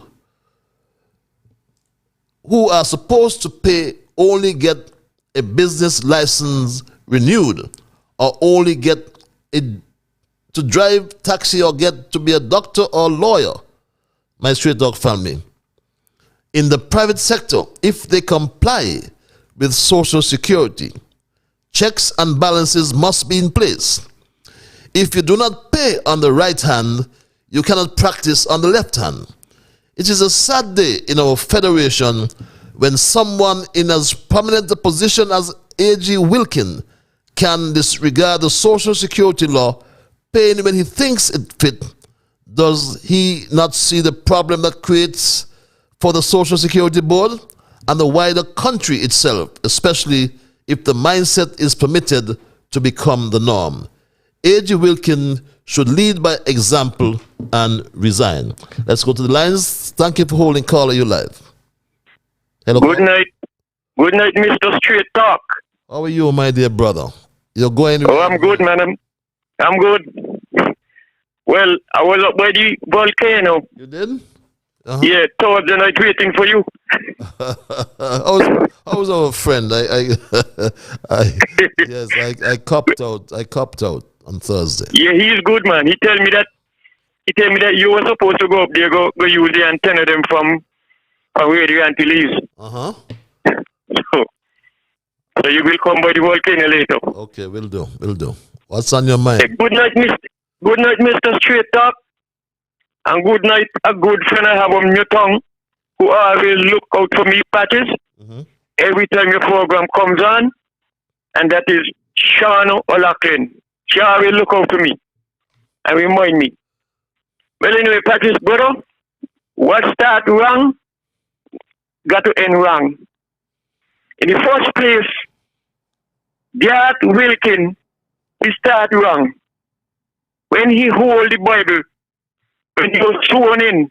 who are supposed to pay only get a business license renewed, or only get to drive taxi, or get to be a doctor or lawyer, my straight dog family. In the private sector, if they comply with Social Security, checks and balances must be in place. If you do not pay on the right hand, you cannot practice on the left hand. It is a sad day in our federation when someone in as prominent a position as A.G. Wilkin can disregard the Social Security law, paying when he thinks it fit. Does he not see the problem that creates for the Social Security Board and the wider country itself, especially if the mindset is permitted to become the norm? A.G. Wilkin should lead by example and resign. Let's go to the lines. Thank you for holding. Caller, you live. Hello. Good night. Good night, Mr. Straight Talk. How are you, my dear brother? You're going... Oh, I'm good, man. I'm good. Well, I was up by the volcano. You did? Yeah, towards the night waiting for you. I was our friend. I copped out. I copped out on Thursday. Yeah, he's good, man. He tell me that you were supposed to go up there, go use the antenna them from where the Antilles. So you will come by the volcano later. Okay, we'll do. What's on your mind? Good night, Mr. Straight Talk. And good night, a good friend I have on your tongue, who always look out for me, Patches. Every time your program comes on, and that is Sean O'Loughlin. She always look out for me and remind me. Well, anyway, Patches, brother, what start wrong got to end wrong. In the first place, Garth Wilkin, he started wrong. When he hold the Bible, when he was sworn in,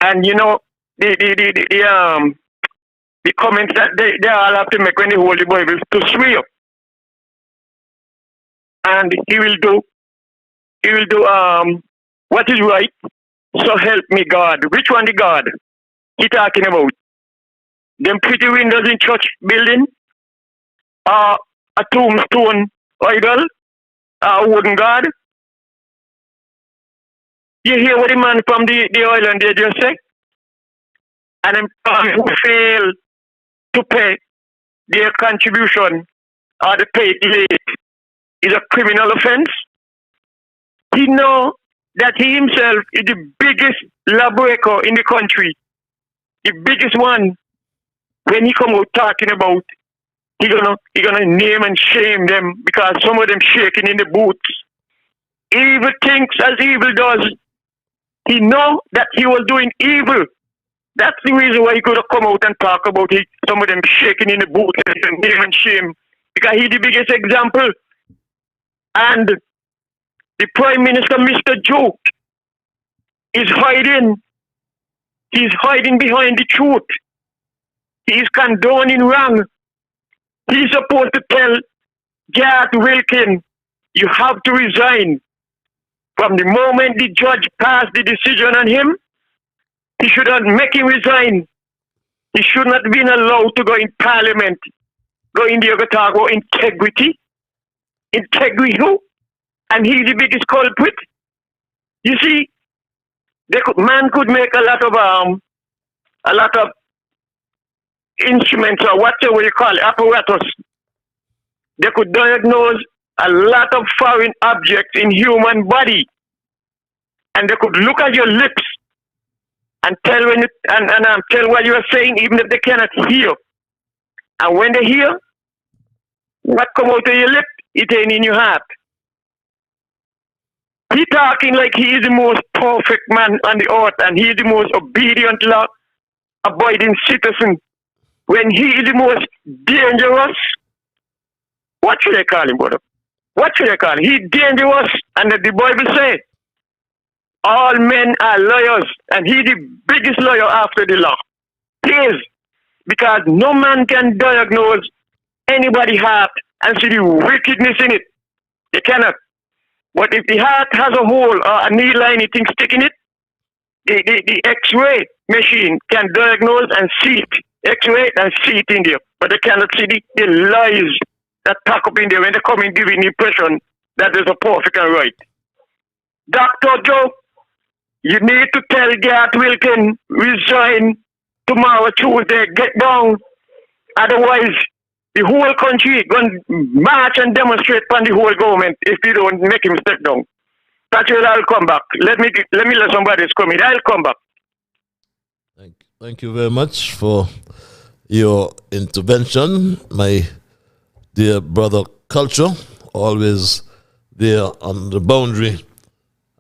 and you know, the comments that they all have to make when they hold the Bible to swear. And he will do what is right, so help me God. Which one the God he talking about? Them pretty windows in church building? A tombstone idol? A wooden God? You hear what the man from the island there just said? And them who fail to pay their contribution or to pay it late is a criminal offense. He know that he himself is the biggest lawbreaker in the country, the biggest one. When he come out talking about, he gonna name and shame them because some of them shaking in the boots. Evil thinks as evil does. He know that he was doing evil. That's the reason why he could have come out and talk about it. Some of them shaking in the boots and name and shame because he's the biggest example. And the Prime Minister, Mr. Joke, is hiding. He's hiding behind the truth. He is condoning wrong. He's supposed to tell Garth Wilkin, you have to resign. From the moment the judge passed the decision on him, he should not make him resign. He should not have been allowed to go in Parliament. Go in there to talk about integrity. Integrity who? And he's the biggest culprit. You see, man could make a lot of instruments or whatever you call it, apparatus. They could diagnose a lot of foreign objects in human body, and they could look at your lips and tell tell what you are saying, even if they cannot hear. And when they hear, what come out of your lip, it ain't in your heart. He talking like he is the most perfect man on the earth, and he is the most obedient, law-abiding citizen. When he is the most dangerous, what should I call him, brother? What should I call him? He's dangerous, and the Bible says, all men are lawyers, and he's the biggest lawyer after the law. He is, because no man can diagnose anybody's heart and see the wickedness in it. They cannot. But if the heart has a hole or a needle or anything sticking in it, the X-ray machine can diagnose and see it. X-ray and see it in there. But they cannot see the lies that pack up in there when they come in giving the impression that there's a perfect and right. Dr. Joe, you need to tell Garth Wilkin, resign tomorrow, Tuesday, get down. Otherwise, the whole country going to march and demonstrate on the whole government if you don't make him step down. That's where I'll come back. Let me let somebody else come in. I'll come back. Thank you very much for your intervention, my dear brother Culture, always there on the boundary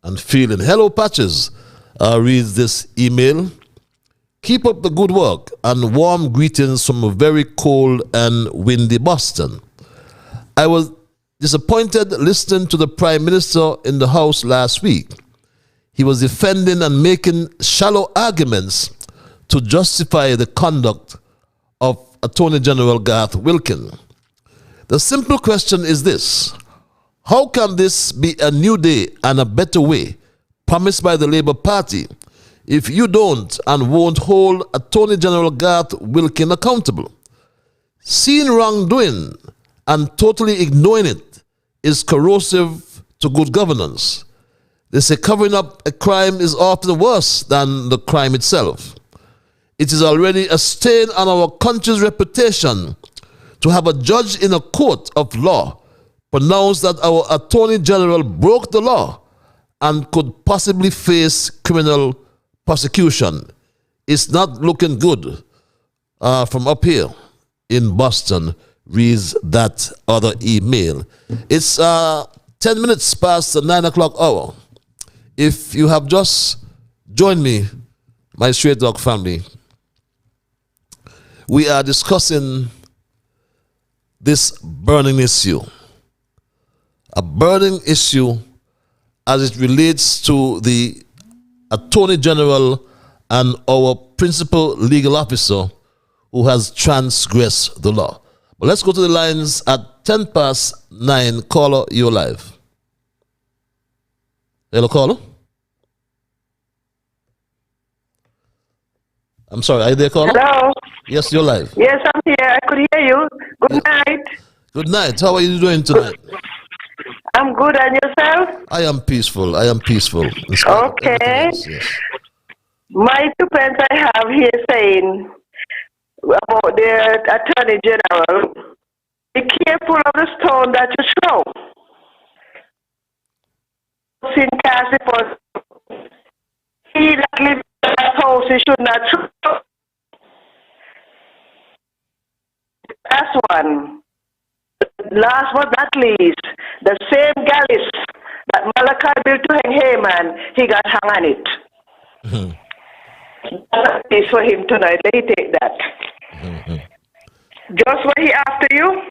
and feeling. Hello, Patches. Reads this email. Keep up the good work and warm greetings from a very cold and windy Boston. I was disappointed listening to the Prime Minister in the House last week. He was defending and making shallow arguments to justify the conduct of Attorney General Garth Wilkin. The simple question is this: how can this be a new day and a better way promised by the Labour Party if you don't and won't hold Attorney General Garth Wilkin accountable? Seeing wrongdoing and totally ignoring it is corrosive to good governance. They say covering up a crime is often worse than the crime itself. It is already a stain on our country's reputation to have a judge in a court of law pronounce that our Attorney General broke the law and could possibly face criminal prosecution. It's not looking good from up here in Boston, reads that other email. It's 10 minutes past the 9 o'clock hour. If you have just joined me, my Straight Dog family, we are discussing this burning issue. A burning issue as it relates to the Attorney General and our principal legal officer who has transgressed the law. But let's go to the lines at 9:10. Caller, you're live. Hello, caller. I'm sorry, are you there, caller? Hello. Yes, you're live. Yes, I'm here. I could hear you. Good night. Good night. How are you doing tonight? I'm good, and yourself? I am peaceful. Okay. Yes. My 2 pence I have here saying about the Attorney General, be careful of the stone that you throw. Sin Cassipus, he that lives in that house, he should not throw. That's one. Last but not least, the same galleys that Malachi built to hang Haman, he got hung on it. That is for him tonight. Let me take that. Just what he after you,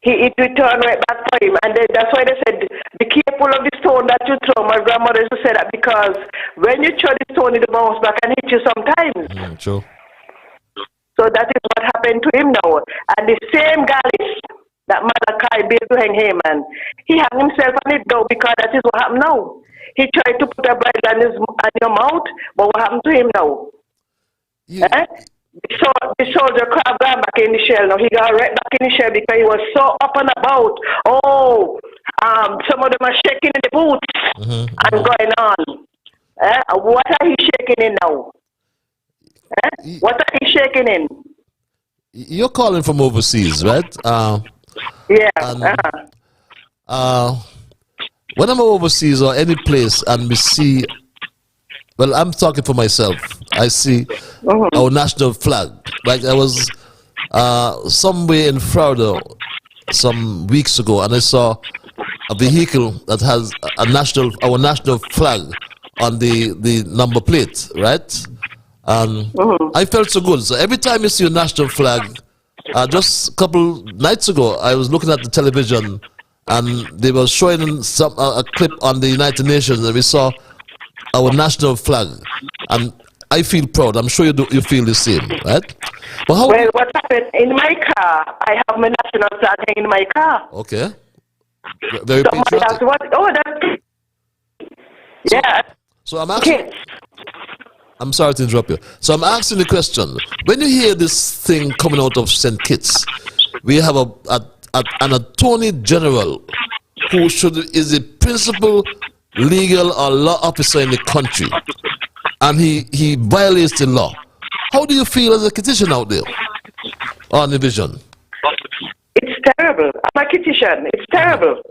it returned right back for him. And that's why they said, be careful of the stone that you throw. My grandmother used to say that because when you throw the stone, it bounce back and hit you sometimes. True. So that is what happened to him now. And the same galleys that Malachi built to hang Haman, he hung himself on it though because that is what happened now. He tried to put a bridle on your mouth, but what happened to him now? The soldier crab got back in the shell now. He got right back in the shell because he was so up and about. Some of them are shaking in the boots and going on. What are he shaking in now? What are you shaking in? You're calling from overseas, right? When I'm overseas or any place and we see, well, I'm talking for myself, I see our national flag. Like I was somewhere in Florida some weeks ago and I saw a vehicle that has our national flag on the number plate, right? I felt so good. So every time you see a national flag, just a couple nights ago, I was looking at the television and they were showing a clip on the United Nations and we saw our national flag. And I feel proud. I'm sure you feel the same, right? But what happened in my car, I have my national flag in my car. Okay. Very patriotic. So I'm asking... I'm sorry to interrupt you. So I'm asking the question. When you hear this thing coming out of St. Kitts, we have an Attorney General who is the principal legal or law officer in the country, and he violates the law. How do you feel as a Kittitian out there on the vision? It's terrible. I'm a Kittitian. It's terrible.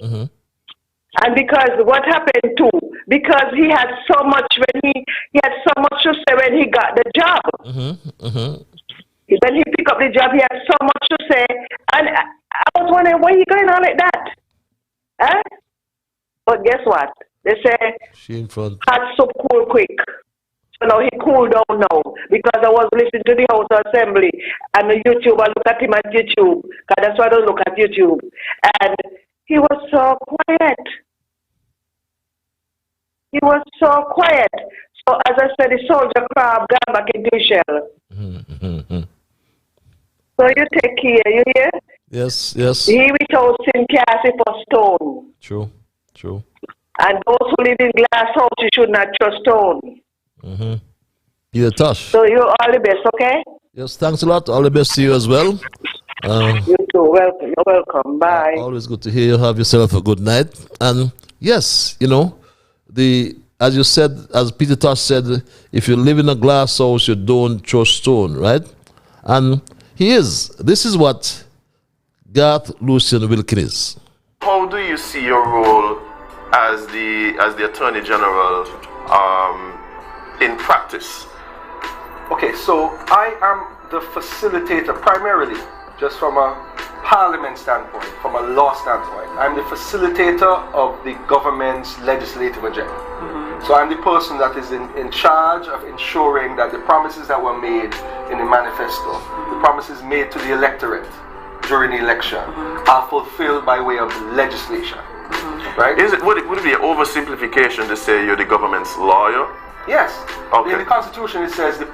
And because what happened too, because he had so much he had so much to say when he got the job. When he picked up the job, he had so much to say. And I was wondering, why are you going on like that? But guess what? They say, hot soup cool quick. So now he cooled down now. Because I was listening to the House Assembly and the YouTube, I look at him at YouTube. Because that's why I don't look at YouTube. And he was so quiet. He was so quiet. So as I said, the soldier crab got back into his shell. So you take care, you hear? Yes. He without sin cast for stone. True. And those who live in glass house, you should not trust stone. You're tough. So you're all the best, okay? Yes, thanks a lot. All the best to you as well. You too. Welcome. You're welcome. Bye. Always good to hear you. Have yourself a good night. And yes, as you said, as Peter Tosh said, if you live in a glass house, you don't throw stone, right? And this is what Garth Lucian Wilkin is. How do you see your role as the Attorney General in practice? Okay, so I am the facilitator primarily, just from a parliament standpoint, from a law standpoint. I'm the facilitator of the government's legislative agenda. So I'm the person that is in charge of ensuring that the promises that were made in the manifesto, the promises made to the electorate during the election, are fulfilled by way of legislation. Right? Would it be an oversimplification to say you're the government's lawyer? Yes. Okay. In the Constitution, it says the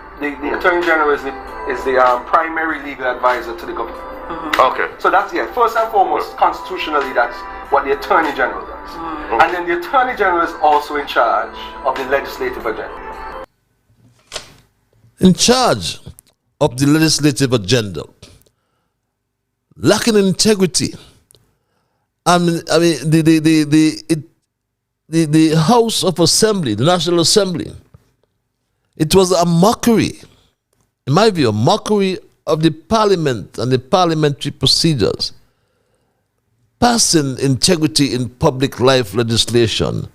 Attorney General is the primary legal advisor to the government. Okay. So that's, first and foremost, constitutionally, that's what the Attorney General does. And then the Attorney General is also in charge of the legislative agenda. In charge of the legislative agenda. Lacking integrity. The House of Assembly, the National Assembly, it was a mockery, in my view, a mockery of the Parliament and the parliamentary procedures. Passing integrity in public life legislation,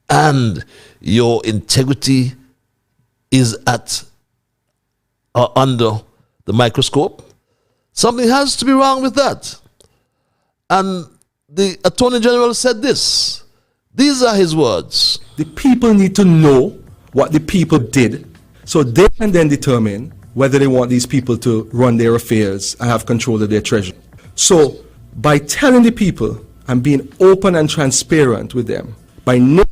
and your integrity is under the microscope. Something has to be wrong with that. And the Attorney General said this. These are his words. The people need to know what the people did, so they can then determine whether they want these people to run their affairs and have control of their treasury. So by telling the people and being open and transparent with them, by naming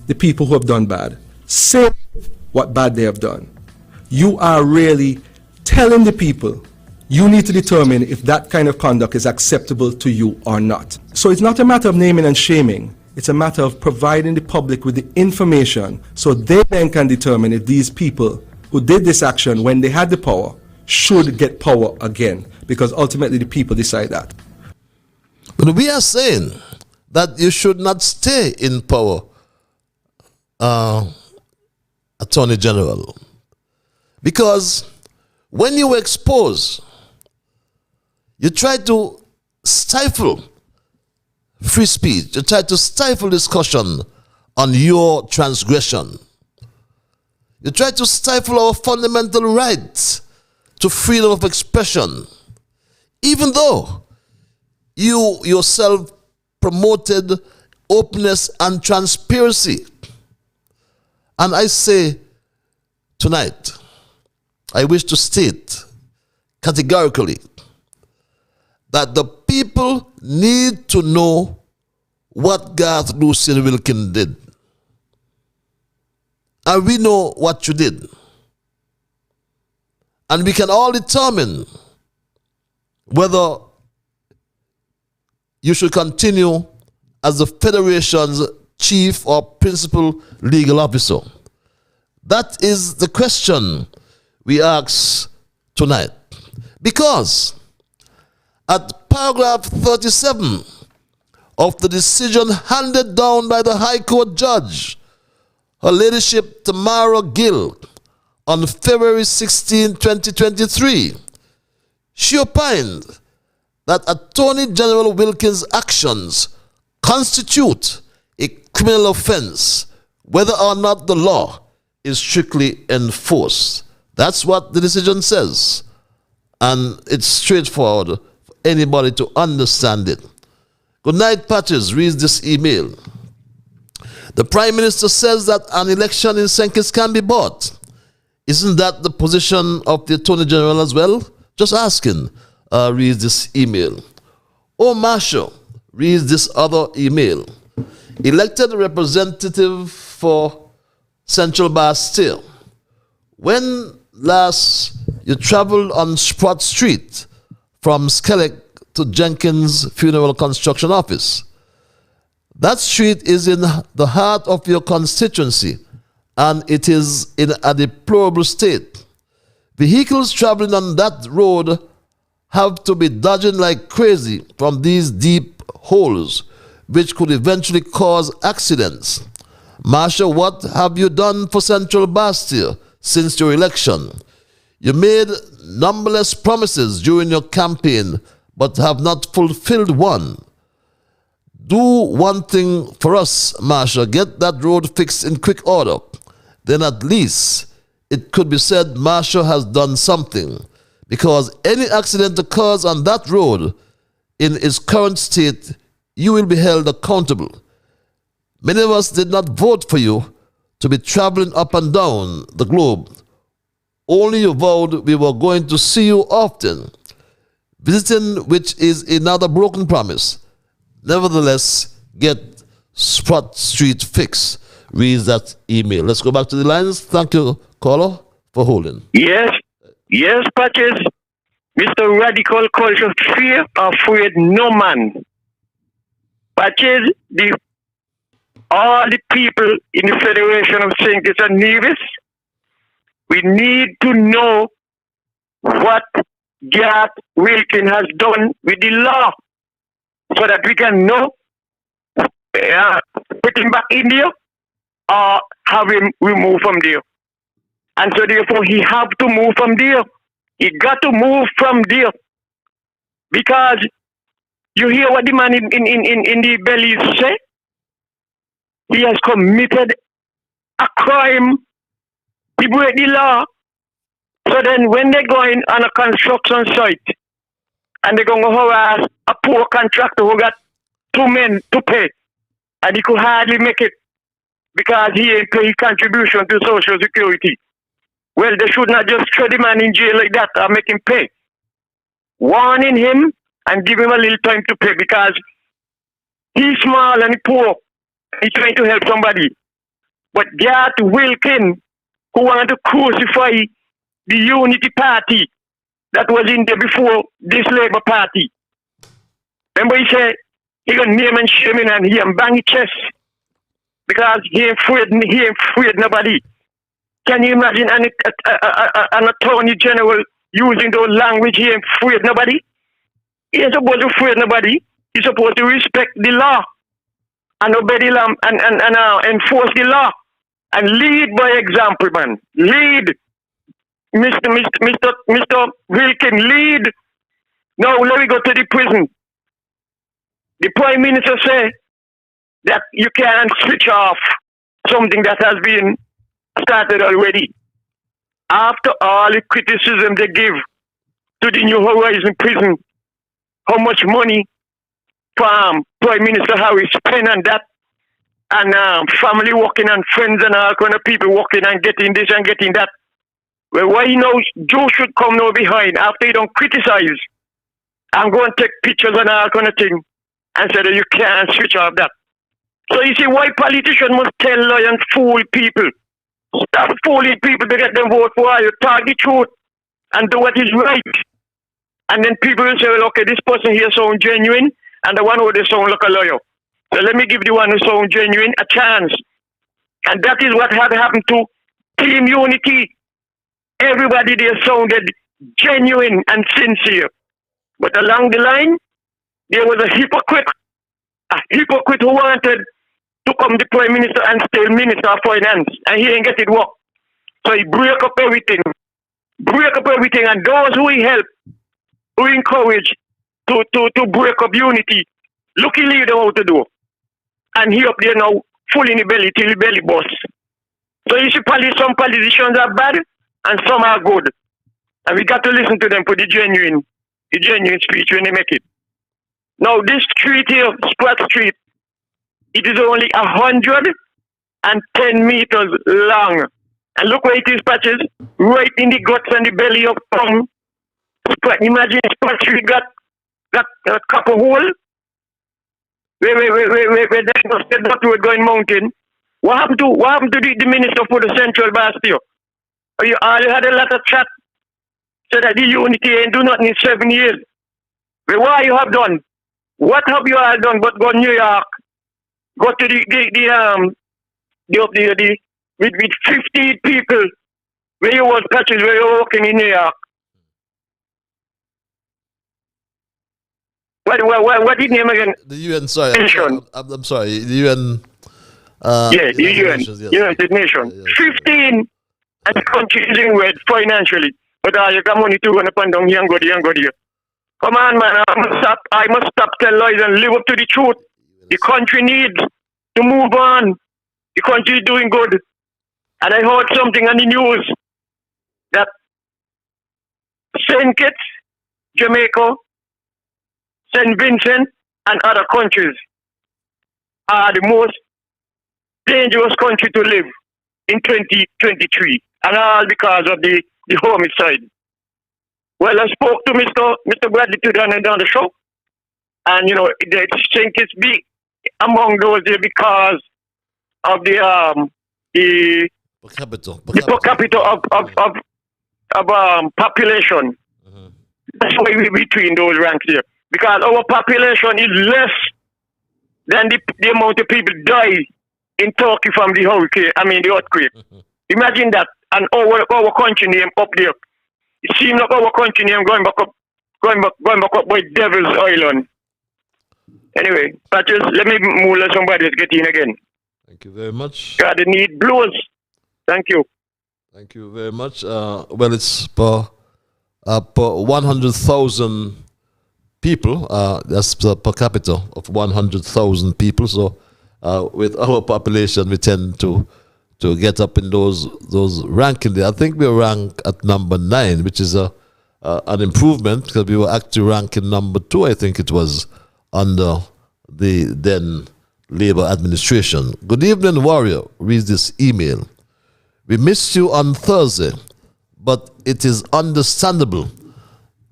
the people who have done bad, say what bad they have done, you are really telling the people you need to determine if that kind of conduct is acceptable to you or not. So it's not a matter of naming and shaming. It's a matter of providing the public with the information so they then can determine if these people who did this action when they had the power should get power again, because ultimately the people decide that. But we are saying that you should not stay in power, Attorney General, because when you expose, you try to stifle free speech. You try to stifle discussion on your transgression. You try to stifle our fundamental right to freedom of expression, even though you yourself promoted openness and transparency. And I say tonight, I wish to state categorically that the people need to know what Garth Lucien Wilkin did. And we know what you did. And we can all determine whether you should continue as the Federation's chief or principal legal officer. That is the question we ask tonight. Because at paragraph 37 of the decision handed down by the High Court judge, Her Ladyship Tamara Gill, on February 16, 2023, she opined that Attorney General Wilkin's actions constitute a criminal offense, whether or not the law is strictly enforced. That's what the decision says. And it's straightforward for anybody to understand it. Good night, Patches reads this email. The Prime Minister says that an election in St. Kitts can be bought. Isn't that the position of the Attorney General as well? Just asking, reads this email. O Marshall reads this other email. Elected representative for Central Bastille. When last you traveled on Sprott Street from Skellig to Jenkins Funeral Construction Office. That street is in the heart of your constituency, and it is in a deplorable state. Vehicles traveling on that road have to be dodging like crazy from these deep holes, which could eventually cause accidents. Marshal, what have you done for Central Bastille since your election? You made numberless promises during your campaign, but have not fulfilled one. Do one thing for us, Marshal. Get that road fixed in quick order. Then at least it could be said Marshal has done something. Because any accident occurs on that road in its current state, you will be held accountable. Many of us did not vote for you, to be traveling up and down the globe. Only you vowed we were going to see you often, visiting which is another broken promise. Nevertheless, get Spot Street fix, reads that email. Let's go back to the lines. Thank you, caller, for holding. Yes, Patches. Mr. Radical Culture, fear afraid no man. Patches, all the people in the Federation of St. Kitts and Nevis, we need to know what Garth Wilkin has done with the law so that we can know put him back in there or have him removed from there. And so therefore he have to move from there. He got to move from there. Because you hear what the man in the belly say? He has committed a crime. He break the law. So then when they go in on a construction site and they're going to harass a poor contractor who got 2 men to pay and he could hardly make it because he ain't pay contribution to Social Security. Well, they should not just throw the man in jail like that or make him pay. Warning him and give him a little time to pay because he's small and poor. He's trying to help somebody. But Garth Wilkin, who wanted to crucify the Unity Party that was in there before this Labour Party. Remember he said he got name and shame in and he and bang his chest because he ain't afraid nobody. Can you imagine an attorney general using those language? He ain't afraid nobody. He ain't supposed to afraid nobody. He's supposed to respect the law and obey the law and enforce the law and lead by example, man. Lead, Mr. Wilkin, lead. Now let me go to the prison. The Prime Minister say that you can't switch off something that has been started already. After all the criticism they give to the New Horizon prison, how much money Prime Minister Harris spent on that, and family working and friends and all kind of people working and getting this and getting that. Well, why Joe should come now behind after you don't criticize and go and take pictures and all kind of thing and say that you can't switch off that. So you see why politicians must tell lie and fool people. Stop fooling people to get them vote for you. Talk the truth and do what is right. And then people will say, well, okay, this person here sounds genuine and the one who they sound like a lawyer. So let me give the one who sounds genuine a chance. And that is what had happened to Team Unity. Everybody there sounded genuine and sincere. But along the line, there was a hypocrite who wanted to come the Prime Minister and stay Minister of Finance, and he ain't get it work. So he break up everything, and those who he helped, who encourage to break up Unity, look, he leave them how to do. And he up there now, full in the belly, till the belly bust. So you see, some politicians are bad, and some are good. And we got to listen to them for the genuine speech when they make it. Now this street here, Sprat Street, it is only 110 meters long. And look where it is, Patches, right in the guts and the belly of Sprat. Imagine Sprat Street got a couple hole where that road going mountain. What happened to the minister for the Central Bastille? You had a lot of chat so that the Unity ain't do nothing in 7 years. Well, what you have done? What have you all done but go to New York? Go to with 50 people where you was Patches, where you were working in New York. What did name again? The UN, sorry. I'm sorry. The UN. The UN. United Nations. 15 and the country is in red financially. But you got money to run up and down here and go there. Come on, man. I must stop telling lies and live up to the truth. The country needs to move on. The country is doing good. And I heard something on the news that St. Kitts, Jamaica, St. Vincent, and other countries are the most dangerous country to live. in 2023, and all because of the homicide. Well, I spoke to Mr. Bradley today on the show, and you know, the think it's big among those there because of the per capita of population. That's why we're between those ranks here, because our population is less than the amount of people die in Turkey from the hurricane. I mean the earthquake. Imagine that, and our country name up there. It seems like our country name going back up by Devil's Island. Anyway, Patches, let me move. Let somebody else get in again. Thank you very much. God, the need blows. Thank you. Thank you very much. Well, it's per 100,000 people. That's per capita of 100,000 people. So, with our population, we tend to get up in those ranking there. I think we rank at number 9, which is an improvement, because we were actually ranking number 2. I think it was under the then Labour administration. Good evening, Warrior. Reads this email. We missed you on Thursday, but it is understandable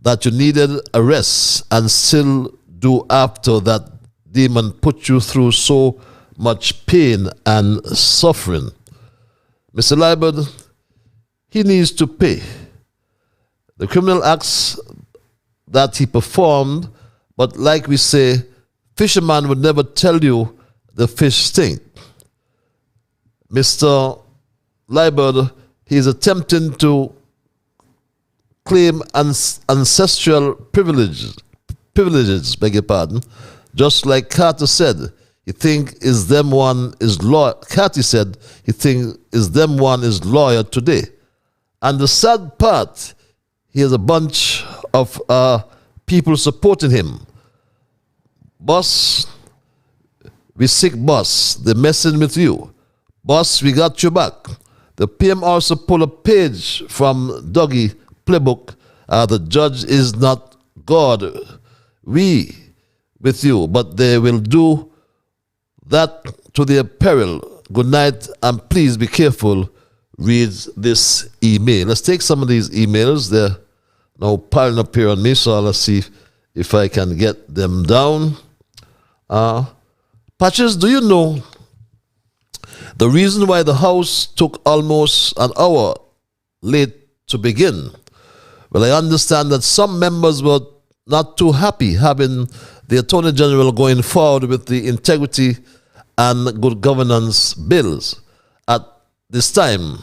that you needed a rest and still do after that demon put you through so much pain and suffering. Mr. Liebert, he needs to pay the criminal acts that he performed, but like we say, fisherman would never tell you the fish stink. Mr. Liebert, he is attempting to claim ancestral privileges, beg your pardon, just like Carter said. He think is them one is lawyer. Cathy said he think is them one is lawyer today. And the sad part, he has a bunch of people supporting him. Boss, we sick boss. They're messing with you. Boss, we got your back. The PM also pulled a page from Dougie playbook. The judge is not God. We with you, but they will do that to their peril. Good night, and please be careful. Reads this email. Let's take some of these emails. They're now piling up here on me, so let's see if I can get them down. Patches, do you know the reason why the House took almost an hour late to begin? Well, I understand that some members were not too happy having the Attorney General going forward with the integrity and good governance bills at this time.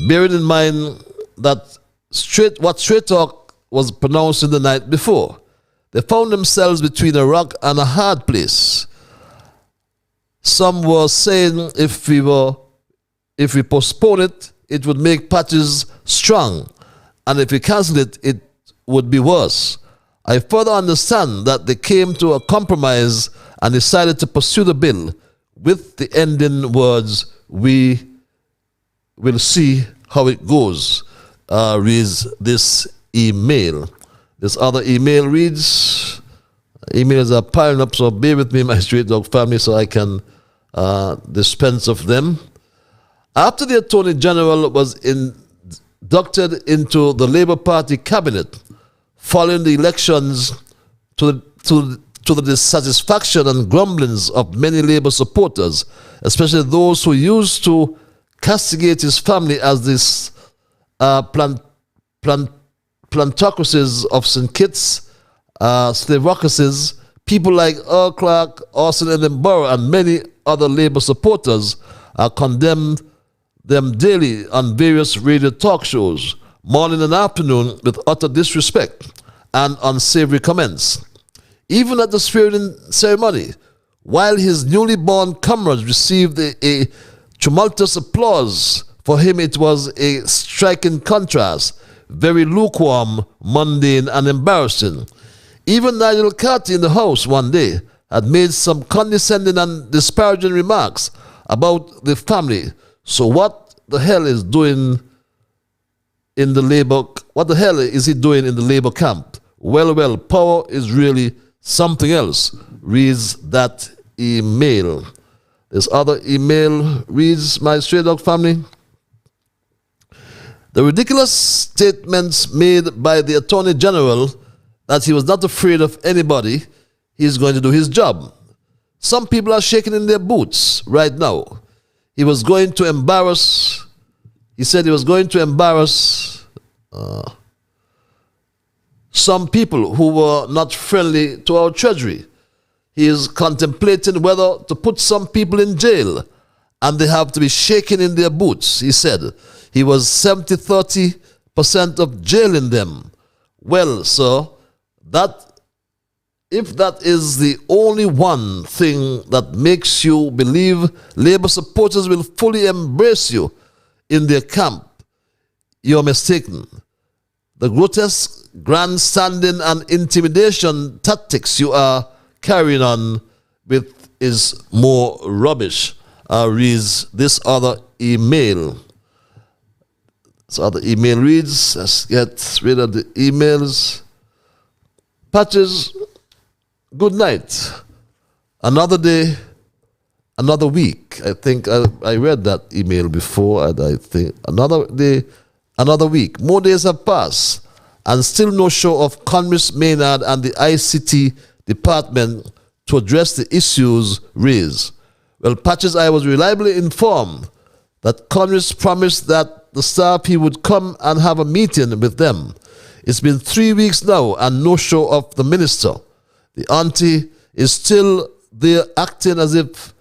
Bearing in mind that Straight Talk was pronouncing the night before, they found themselves between a rock and a hard place. Some were saying if we postpone it, it would make Patches strong, and if we cancel it, it would be worse. I further understand that they came to a compromise and decided to pursue the bill with the ending words, "We will see how it goes," reads this email. This other email reads, emails are piling up, so bear with me, my Straight Dog family, so I can dispense of them. After the Attorney General was inducted into the Labour Party cabinet, following the elections to the dissatisfaction and grumblings of many Labour supporters, especially those who used to castigate his family as this plantocracies of St. Kitts, slaveocracies, people like Earl Clark, Austin Edinburgh, and many other Labour supporters condemned them daily on various radio talk shows, morning and afternoon, with utter disrespect and unsavory comments. Even at the swearing ceremony, while his newly born comrades received a tumultuous applause, for him it was a striking contrast, very lukewarm, mundane, and embarrassing. Even Nigel Carty in the House one day had made some condescending and disparaging remarks about the family. So what the hell is doing in the Labour? What the hell is he doing in the Labour camp? Well, power is really something else. Reads that email. This other email reads, my Stray Dog family, the ridiculous statements made by the Attorney General that he was not afraid of anybody, he is going to do his job. Some people are shaking in their boots right now. He said he was going to embarrass some people who were not friendly to our treasury. He is contemplating whether to put some people in jail, and they have to be shaken in their boots. He said he was 70-30% of jail in them. Well, sir, if that is the only one thing that makes you believe Labour supporters will fully embrace you in their camp, you're mistaken. The grotesque grandstanding and intimidation tactics you are carrying on with is more rubbish. Reads this other email. This other email reads, let's get rid of the emails. Patches, good night. Another day, another week. I think I read that email before, and I think another day, another week. More days have passed, and still no show of Congress Maynard and the ICT department to address the issues raised. Well, Patches, I was reliably informed that Congress promised that the staff he would come and have a meeting with them. It's been 3 weeks now and no show of the minister. The auntie is still there acting as if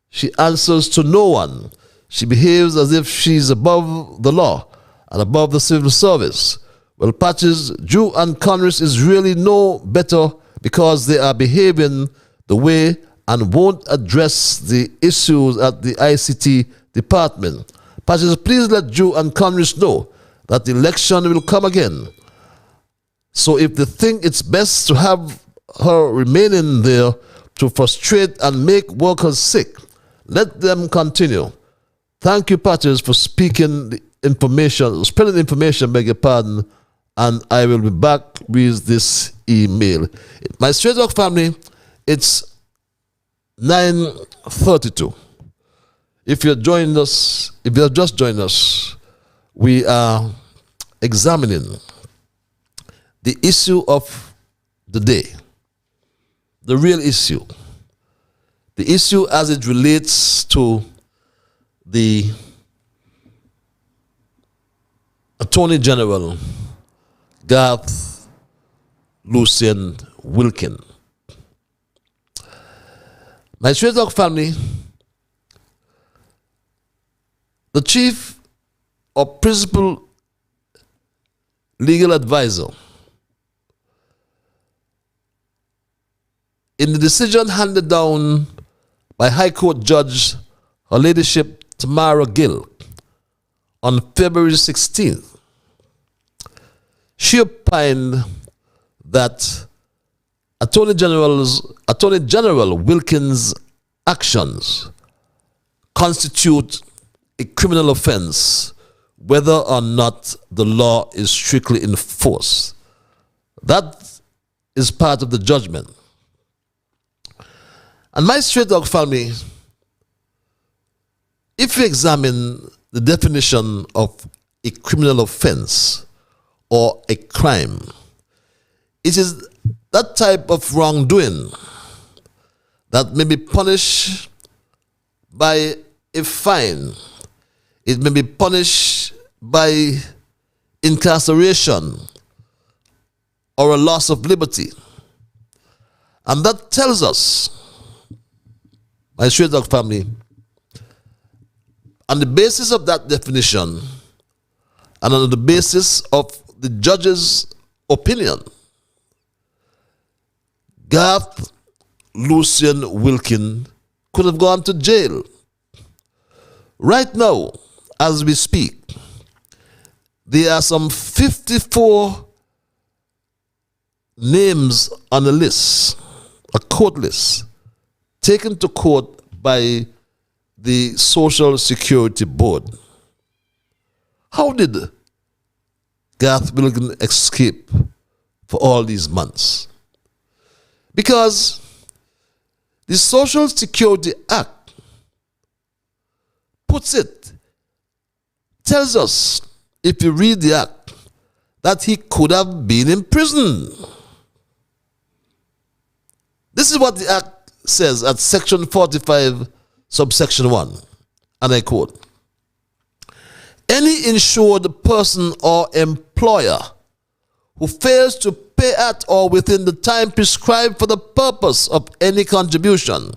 she answers to no one. She behaves as if she's above the law and above the civil service. Well, Patches, Jew and Congress is really no better because they are behaving the way and won't address the issues at the ICT department. Patches, please let Jew and Congress know that the election will come again. So if they think it's best to have her remaining there to frustrate and make workers sick, let them continue. Thank you, Patches, for spreading information, beg your pardon, and I will be back with this email. My Stray Dog family, it's 9:32. If you have just joined us, we are examining the issue of the day, the real issue, the issue as it relates to the Attorney General, Garth Wilkin. My Stray Dog family, the chief or principal legal advisor in the decision handed down by High Court Judge Her Ladyship Tamara Gill on February 16th, she opined that Attorney General Wilkin's actions constitute a criminal offense whether or not the law is strictly enforced. That is part of the judgment. And my Stray Dog family, if you examine the definition of a criminal offense or a crime, it is that type of wrongdoing that may be punished by a fine. It may be punished by incarceration or a loss of liberty. And that tells us, my Stray Dog family, on the basis of that definition and on the basis of the judge's opinion, Garth Wilkin could have gone to jail. Right now, as we speak, there are some 54 names on a list, a court list, taken to court by the Social Security Board. How did Garth Wilkin escape for all these months? Because the Social Security Act puts it, tells us, if you read the act, that he could have been in prison. This is what the act says at section 45, subsection 1, and I quote, any insured person or employer who fails to pay at or within the time prescribed for the purpose of any contribution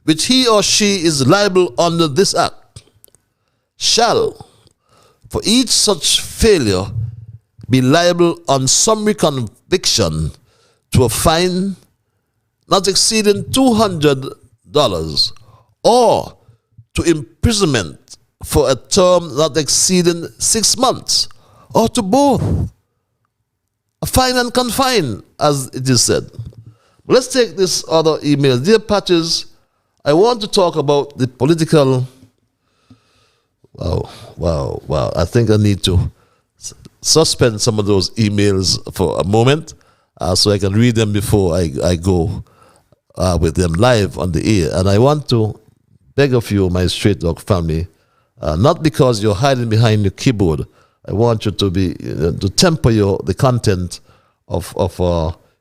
which he or she is liable under this act shall, for each such failure, be liable on summary conviction to a fine not exceeding $200 or to imprisonment for a term not exceeding 6 months, or to both. A fine and confine, as it is said. Let's take this other email. Dear Patches, I want to talk about the political... Wow. I think I need to suspend some of those emails for a moment so I can read them before I go with them live on the air. And I want to beg of you, my Straight Dog family, not because you're hiding behind your keyboard. I want you to be to temper the content of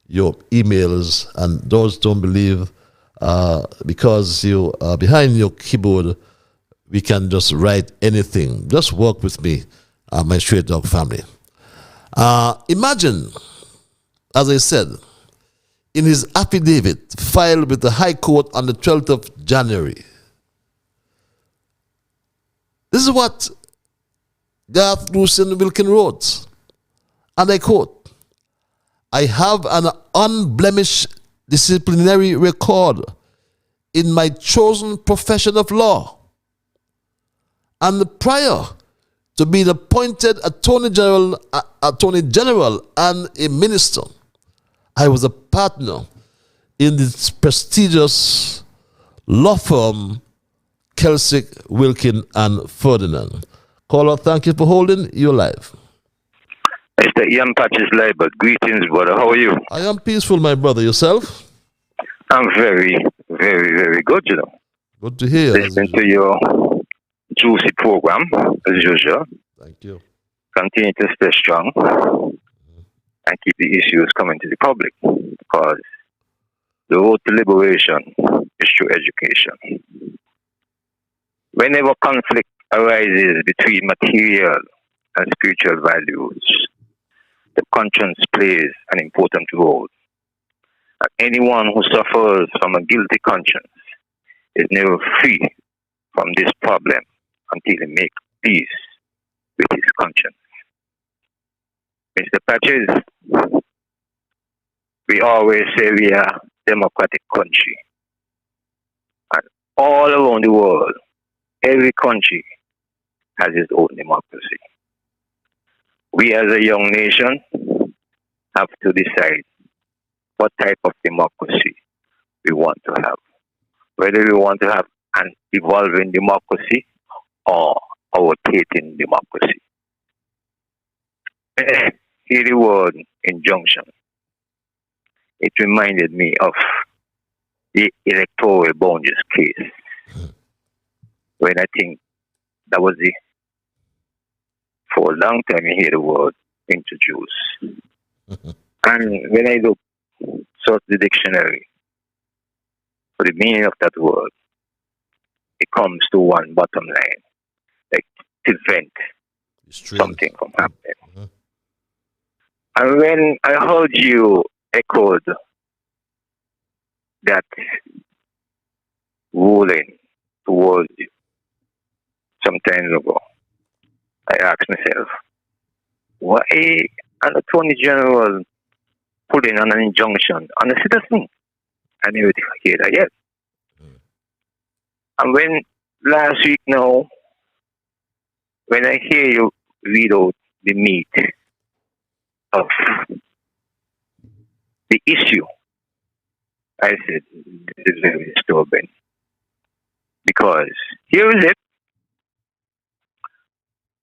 your emails, and those don't believe because you are behind your keyboard, we can just write anything. Just work with me, my Straight Dog family. Imagine, as I said, in his affidavit filed with the High Court on the 12th of January. This is what Garth Wilkin wrote, and I quote, I have an unblemished disciplinary record in my chosen profession of law, and prior to being appointed Attorney General and a minister, I was a partner in this prestigious law firm, Kelsick, Wilkin, and Ferdinand. Caller, thank you for holding. You're live. Mr. Ian Patches Labor, greetings, brother. How are you? I am peaceful, my brother. Yourself? I'm very, very, very good, you know. Good to hear. Listening to your juicy program, as usual. Thank you. Continue to stay strong and keep the issues coming to the public, because the road to liberation is through education. Whenever conflict arises between material and spiritual values, the conscience plays an important role. And anyone who suffers from a guilty conscience is never free from this problem until he makes peace with his conscience. Mr. Patches, we always say we are a democratic country. And all around the world, every country has its own democracy. We as a young nation have to decide what type of democracy we want to have. Whether we want to have an evolving democracy or a rotating democracy. Hear the word injunction. It reminded me of the electoral boundaries case, when I think that was for a long time you hear the word introduce. And when I look, search the dictionary for the meaning of that word, it comes to one bottom line, like to prevent something from happening. And when I heard you echoed that ruling towards you some time ago, I asked myself, why an Attorney General putting on an injunction on a citizen? I never hear that yet. And when last week now, when I hear you read out the meat of the issue, I said, this is very disturbing. Because here is it,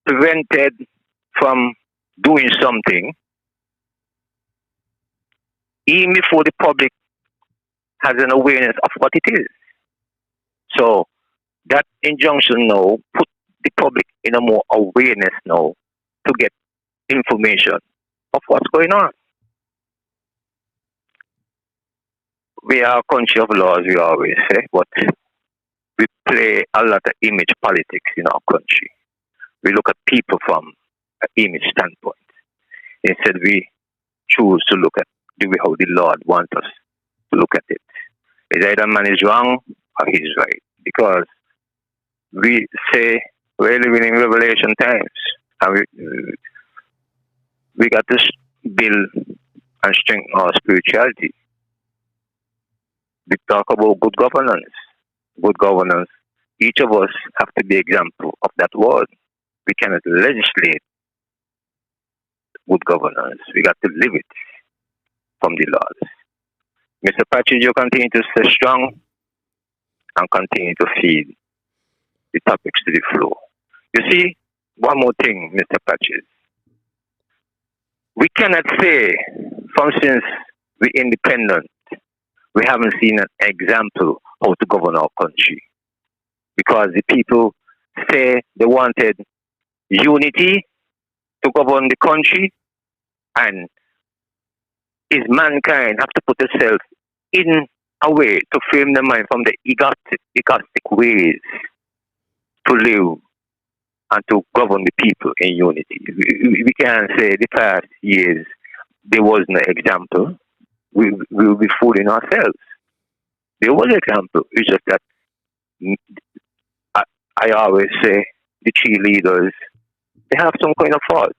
prevented from doing something even before the public has an awareness of what it is. So that injunction now put the public in a more awareness now to get information of what's going on. We are a country of laws, we always say, but we play a lot of image politics in our country. We look at people from an image standpoint. Instead, we choose to look at how the Lord wants us to look at it. It's either man is wrong or he's right. Because we say we're living in Revelation times, and we got to build and strengthen our spirituality. We talk about good governance. Good governance. Each of us have to be example of that word. We cannot legislate good governance. We got to live it from the laws. Mr. Patches, you continue to stay strong and continue to feed the topics to the floor. You see, one more thing, Mr. Patches. We cannot say, from since we're independent, we haven't seen an example how to govern our country. Because the people say they wanted unity to govern the country, and is mankind have to put itself in a way to frame the mind from the egoistic ways to live and to govern the people in unity. We can't say the past years there was no example. We will be fooling ourselves. There was an example. It's just that I always say the three leaders, they have some kind of fault.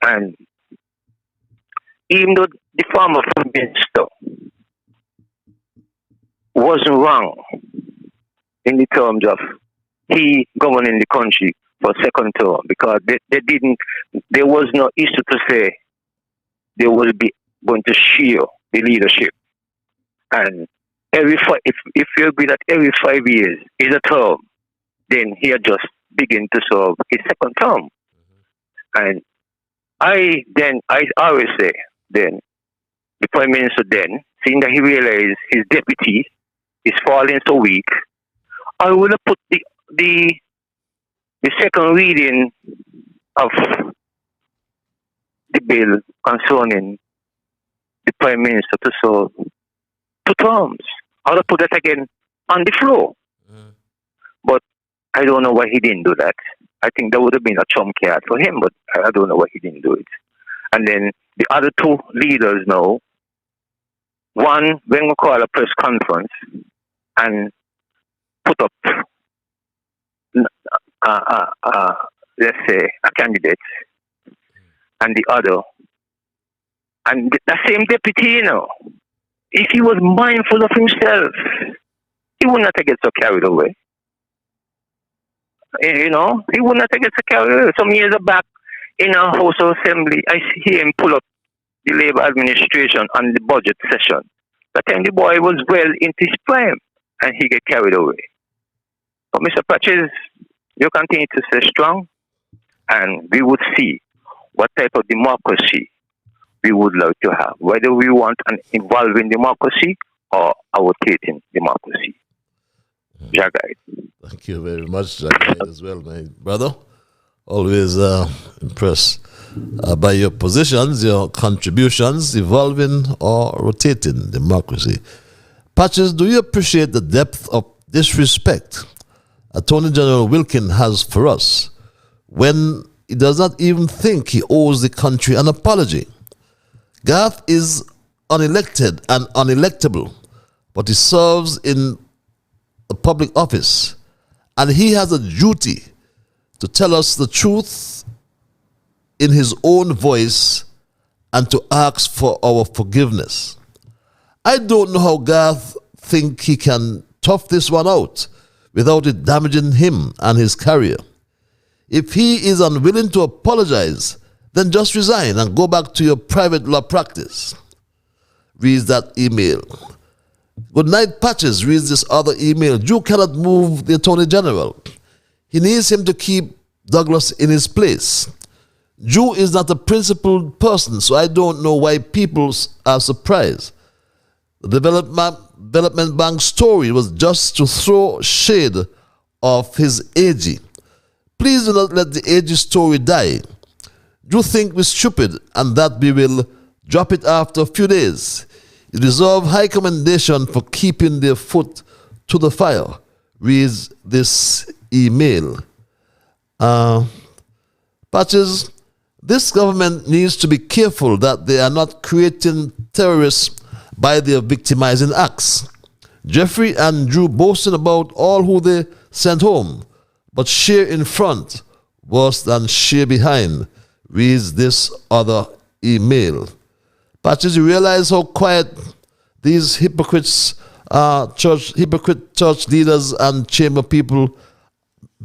And even though the former Prime Minister wasn't wrong in the terms of he governing the country for a second term, because there was no issue to say they will be going to share the leadership. And if you agree that every 5 years is a term, then he just begin to serve his second term. And I always say then, the Prime Minister then, seeing that he realized his deputy is falling so weak, I would have put the second reading of the bill concerning the Prime Minister to serve 2 terms. I would have put that again on the floor. But I don't know why he didn't do that. I think that would have been a trump card for him, but I don't know why he didn't do it. And then the other 2 leaders now, one, when we call a press conference and put up, let's say, a candidate, and the other, and the same deputy, if he was mindful of himself, he would not get so carried away. He would not get so carried away. Some years back, in a House of Assembly, I see him pull up the Labour administration on the budget session. That time the boy was well into his prime, and he get carried away. But Mr. Patches, you continue to stay strong, and we would see what type of democracy we would like to have, whether we want an evolving democracy or a rotating democracy. Jagai. Thank you very much, Jagai, as well, my brother. Always impressed by your positions, your contributions, evolving or rotating democracy. Patches, do you appreciate the depth of disrespect Attorney General Wilkin has for us when he does not even think he owes the country an apology? Garth is unelected and unelectable, but he serves in a public office, and he has a duty to tell us the truth in his own voice and to ask for our forgiveness. I don't know how Garth think he can tough this one out without it damaging him and his career. If he is unwilling to apologize, then just resign and go back to your private law practice. Reads that email. Good night, Patches. Reads this other email. Drew cannot move the Attorney General. He needs him to keep Douglas in his place. Drew is not a principled person, so I don't know why people are surprised. The development bank story was just to throw shade of his AG. Please do not let the AG story die. You think we're stupid and that we will drop it after a few days. You deserve high commendation for keeping their foot to the fire. Reads this email. Patches, this government needs to be careful that they are not creating terrorists by their victimizing acts. Jeffrey and Drew boasting about all who they sent home, but share in front worse than share behind, reads this other email. Patches, you realize how quiet these hypocrite church leaders and chamber people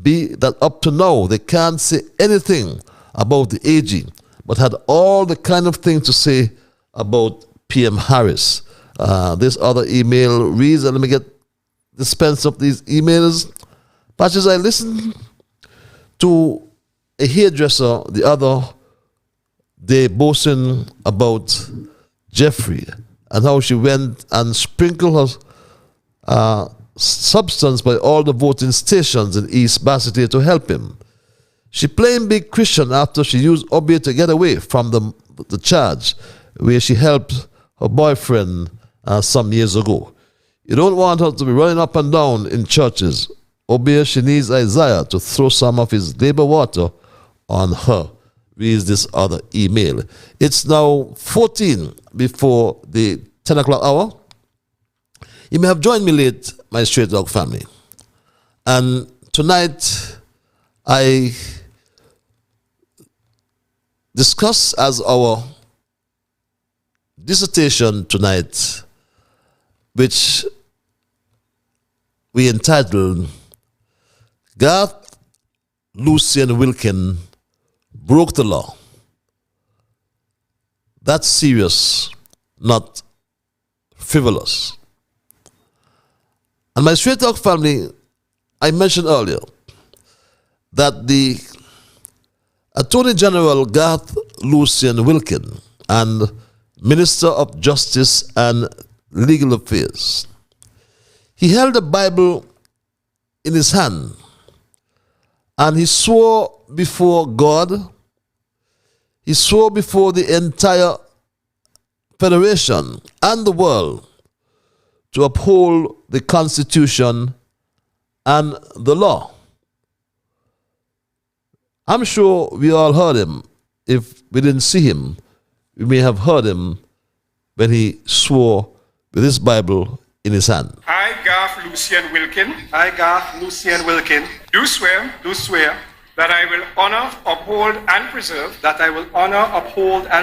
be, that up to now they can't say anything about the AG, but had all the kind of things to say about PM Harris. This other email reads, and let me get dispense of these emails. Patches, I listened to a hairdresser the other day boasting about Jeffrey and how she went and sprinkled her substance by all the voting stations in East Basseterre to help him. She playing big Christian after she used Obey to get away from the charge where she helped her boyfriend some years ago. You don't want her to be running up and down in churches. Obey, she needs Isaiah to throw some of his labor water on her, reads this other email. It's now 14 before the 10 o'clock hour. You may have joined me late, my Straight Dog family. And tonight, I discuss as our dissertation tonight, which we entitled Garth, Lucian Wilkin broke the law. That's serious, not frivolous. And my Straight Talk family, I mentioned earlier that the Attorney General Garth Lucian Wilkin and Minister of Justice and Legal Affairs, he held a Bible in his hand and he swore before God, he swore before the entire Federation and the world to uphold the Constitution and the law. I'm sure we all heard him. If we didn't see him, we may have heard him when he swore with his Bible in his hand. I, Garth Lucian Wilkin, do swear that I will honor, uphold, and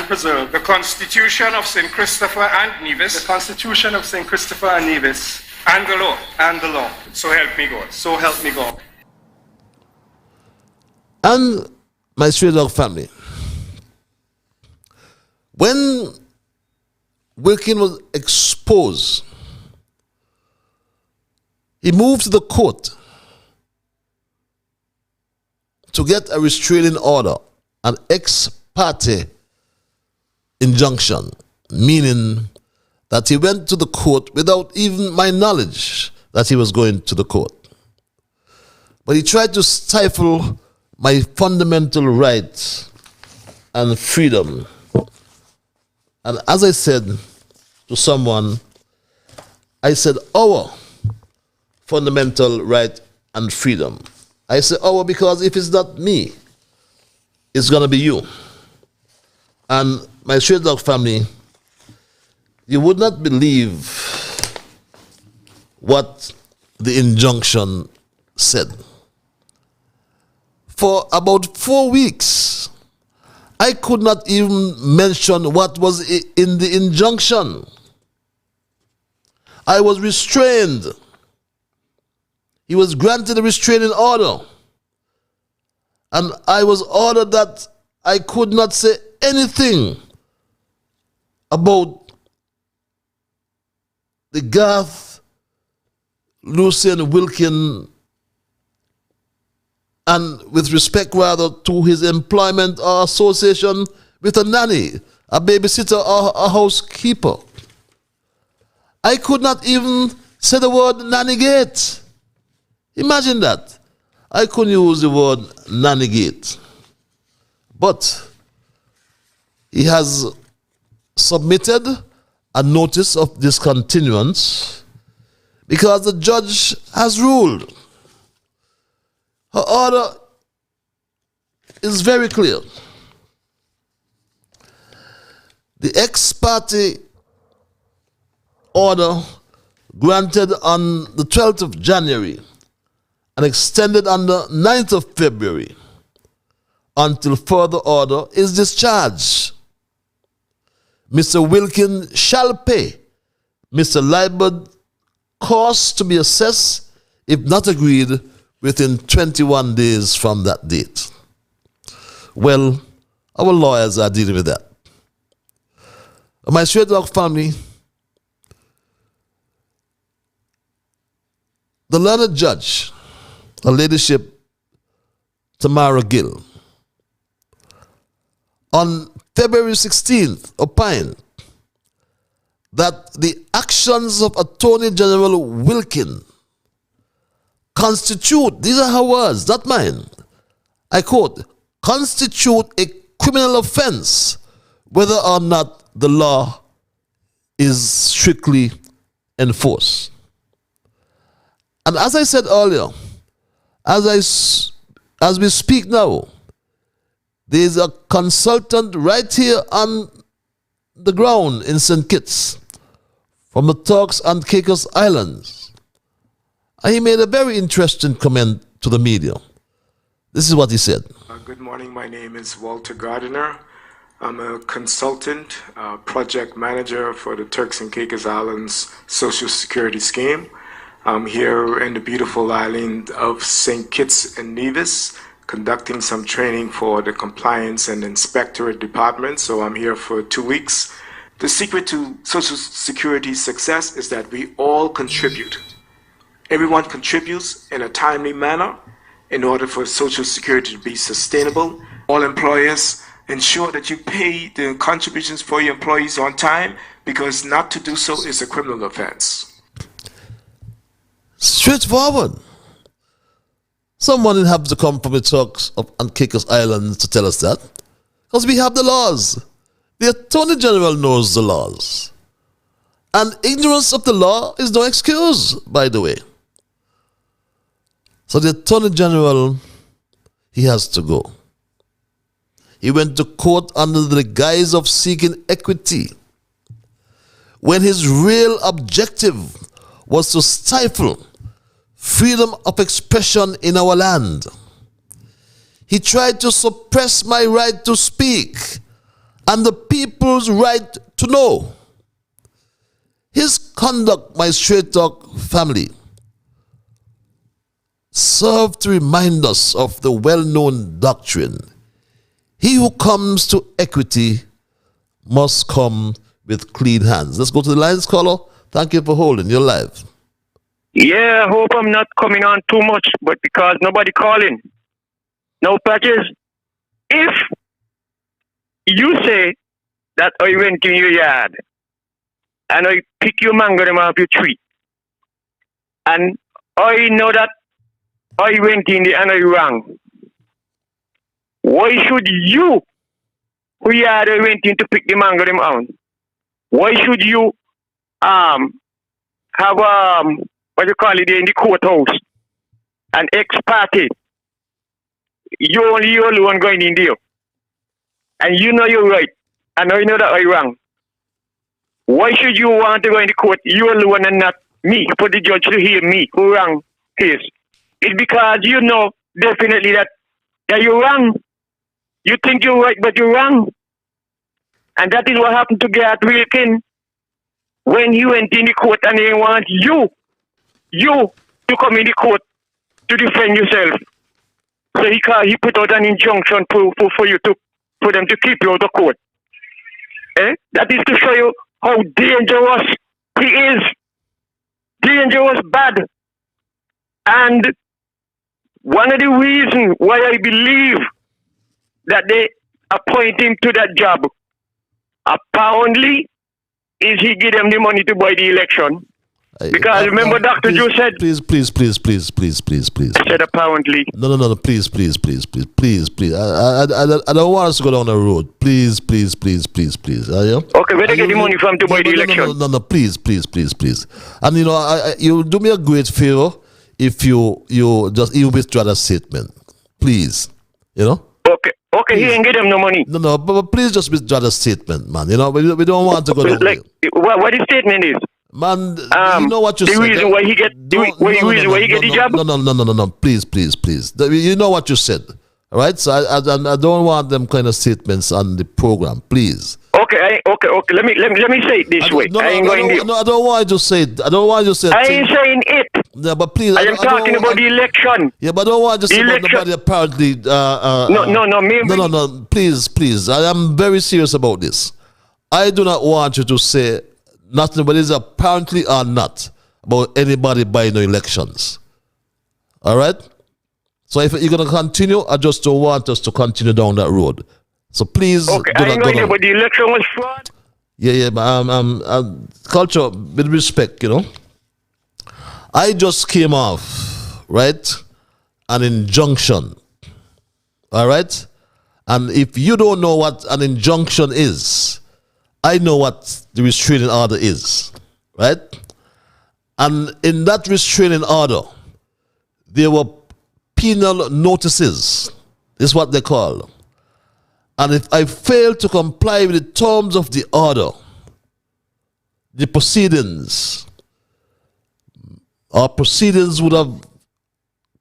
preserve, the Constitution of St. Christopher and Nevis, and the law, so help me God. And my Straight Dog family, when Wilkin was exposed, he moved to the court to get a restraining order, an ex parte injunction, meaning that he went to the court without even my knowledge that he was going to the court. But he tried to stifle my fundamental rights and freedom. And as I said to someone, I said, our fundamental right and freedom. I say our because if it's not me, it's going to be you. And my Straight Dog family, you would not believe what the injunction said. For about 4 weeks, I could not even mention what was in the injunction. I was restrained. He was granted a restraining order. And I was ordered that I could not say anything about the Garth Lucian Wilkin, and with respect rather to his employment or association with a nanny, a babysitter or a housekeeper. I could not even say the word nanny gate. Imagine that. I couldn't use the word nanny-gate, but he has submitted a notice of discontinuance because the judge has ruled. Her order is very clear. The ex parte order granted on the 12th of January and extended on the 9th of February until further order is discharged. Mr. Wilkin shall pay Mr. Liebert costs to be assessed if not agreed within 21 days from that date. Well, our lawyers are dealing with that. My straight dog family, the learned judge, her ladyship Tamara Gill, on February 16th opined that the actions of Attorney General Wilkin constitute, these are her words, not mine, I quote, constitute a criminal offense whether or not the law is strictly enforced. And as I said earlier, as we speak now, there is a consultant right here on the ground in St. Kitts from the Turks and Caicos Islands. And he made a very interesting comment to the media. This is what he said. Good morning. My name is Walter Gardiner. I'm a consultant, project manager for the Turks and Caicos Islands Social Security Scheme. I'm here in the beautiful island of St. Kitts and Nevis, conducting some training for the compliance and inspectorate department. So I'm here for 2 weeks. The secret to Social Security success is that we all contribute. Everyone contributes in a timely manner in order for Social Security to be sustainable. All employers ensure that you pay the contributions for your employees on time, because not to do so is a criminal offense. Straightforward. Someone didn't have to come from the Turks and Caicos Islands to tell us that, because we have the laws. The Attorney General knows the laws. And ignorance of the law is no excuse, by the way. So the Attorney General, he has to go. He went to court under the guise of seeking equity, when his real objective was to stifle freedom of expression in our land. He tried to suppress my right to speak and the people's right to know. His conduct, my straight talk family, served to remind us of the well-known doctrine: he who comes to equity must come with clean hands. Let's go to the lines, caller. Thank you for holding. You're live. Yeah, I hope I'm not coming on too much, but because nobody calling. No patches. If you say that I went in your yard and I pick your mango them off your tree, and I know that I went in there and I wrong, why should you, who yard I went in to pick the mango them out, why should you have what you call it in the courthouse, an ex-party? You alone going in there. And you know you're right. And I know that I'm wrong. Why should you want to go in the court, you alone and not me, for the judge to hear me who wrong case? It's because you know definitely that you're wrong. You think you're right, but you're wrong. And that is what happened to Garth Wilkin when he went in the court and they want you to come in the court to defend yourself. So he put out an injunction for you for them to keep you out of court. That is to show you how dangerous he is. Dangerous, bad. And one of the reasons why I believe that they appoint him to that job, apparently, is he give them the money to buy the election. Because remember Dr. Joe said... Please. Said apparently. No, please. I don't want us to go down the road. Please. Are you? Okay, where they get the money from to buy the election? No, please. And you do me a great favor if you withdraw that statement. Please. Okay, he ain't get them no money. No, but please just withdraw the statement, man. We don't want to go down like, what the statement is? Man, you know what you the said. Reason why he get the job? No, please. You know what you said. All right? So I don't want them kind of statements on the program, please. Okay. Let me say it this way. I don't want you to say it. I ain't saying it. Yeah, but please. I am talking about the election. Yeah, but I don't want you to say about nobody apparently. No. Please. I am very serious about this. I do not want you to say nothing, but it's apparently or not about anybody buying no elections. All right? So if you're going to continue, I just don't want us to continue down that road. So please, okay, I ain't going to, but the election was fraud. Yeah, but culture, with respect, I just came off, right, an injunction, all right? And if you don't know what an injunction is, I know what the restraining order is, right? And in that restraining order, there were penal notices, is what they call. And if I fail to comply with the terms of the order, the proceedings would have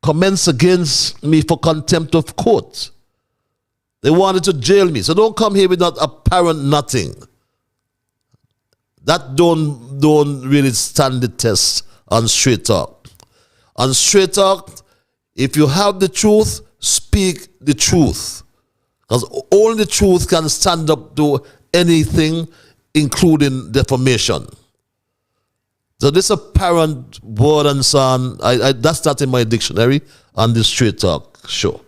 commenced against me for contempt of court. They wanted to jail me. So don't come here with not apparent nothing. That don't really stand the test on straight talk. On straight talk, if you have the truth, speak the truth. Because only the truth can stand up to anything, including defamation. So this apparent word and so on, that's not in my dictionary on the Straight Talk show.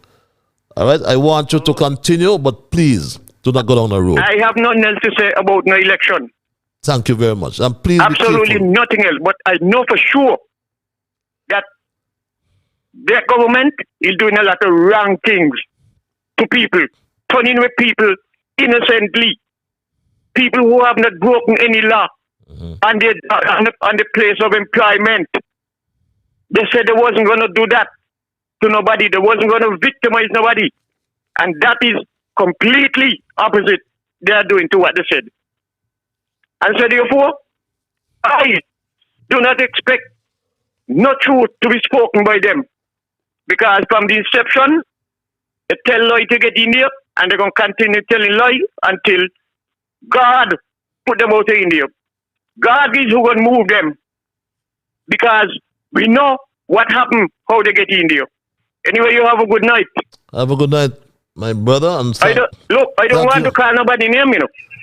All right? I want you to continue, but please do not go down the road. I have nothing else to say about no election. Thank you very much. And please absolutely nothing else. But I know for sure that their government is doing a lot of wrong things to people, turning with people innocently, people who have not broken any law, and they on the place of employment. They said they wasn't going to do that to nobody. They wasn't going to victimize nobody. And that is completely opposite they are doing to what they said. And so therefore, I do not expect no truth to be spoken by them. Because from the inception, they tell lie to get in there, and they're going to continue telling lie until God put them out of India. God is who going to move them. Because we know what happened, how they get in there. Anyway, you have a good night. Have a good night, my brother. And I don't want to call nobody name,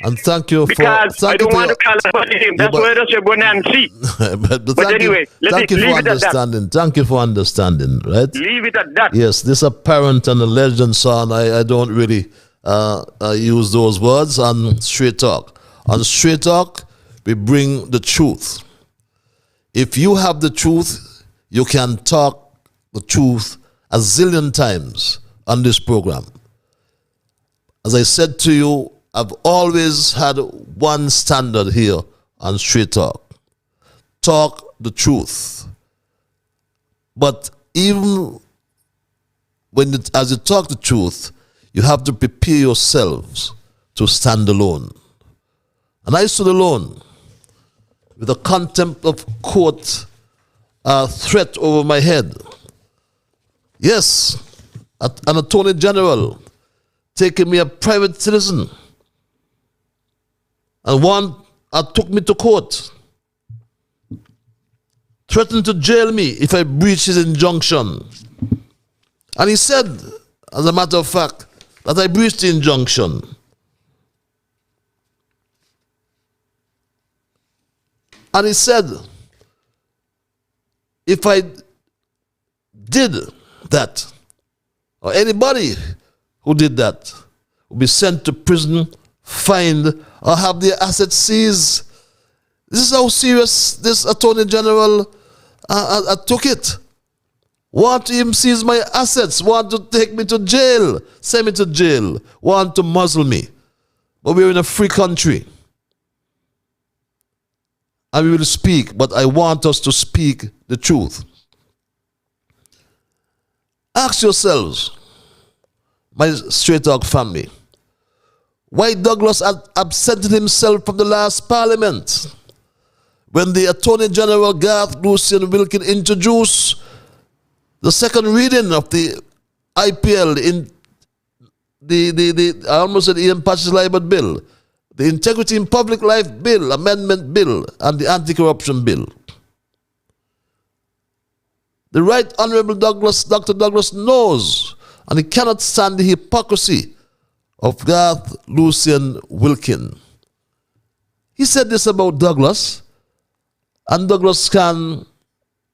And thank you because I don't want to call nobody name. That's why I just say go and see. but anyway, thank you for understanding. Thank you for understanding, right? Leave it at that. Yes, this apparent and alleged son, I don't really use those words on Straight Talk. On Straight Talk, we bring the truth. If you have the truth, you can talk the truth a zillion times on this program. As I said to you, I've always had one standard here on Straight Talk. Talk the truth. But even as you talk the truth, you have to prepare yourselves to stand alone. And I stood alone with a contempt of court threat over my head. Yes, an attorney general taking me a private citizen. And one took me to court, threatened to jail me if I breach his injunction. And he said, as a matter of fact, that I breached the injunction. And he said, if I did that, or anybody who did that, will be sent to prison, fined, or have their assets seized. This is how serious this Attorney General took it. Want to even seize my assets, want to take me to jail, send me to jail, want to muzzle me. But we're in a free country. And we will speak, but I want us to speak the truth. Ask yourselves, my Straight Talk family, why Douglas had absented himself from the last parliament when the Attorney General Garth Wilkin introduced the second reading of the IPL in I almost said Ian Patch's Libel Bill, the Integrity in Public Life Bill, Amendment Bill, and the Anti-Corruption Bill. The Right Honourable Dr. Douglas knows, and he cannot stand the hypocrisy of Garth Wilkin. He said this about Douglas, and Douglas can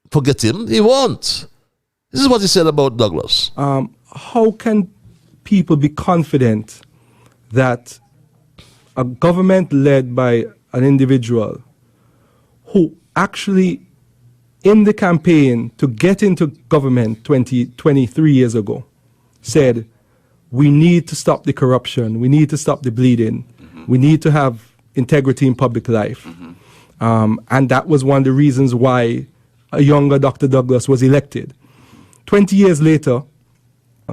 forget him. He won't. This is what he said about Douglas. How can people be confident that a government led by an individual who actually, in the campaign to get into government 23 years ago, said, we need to stop the corruption, we need to stop the bleeding, we need to have integrity in public life. And that was one of the reasons why a younger Dr. Douglas was elected. 20 years later,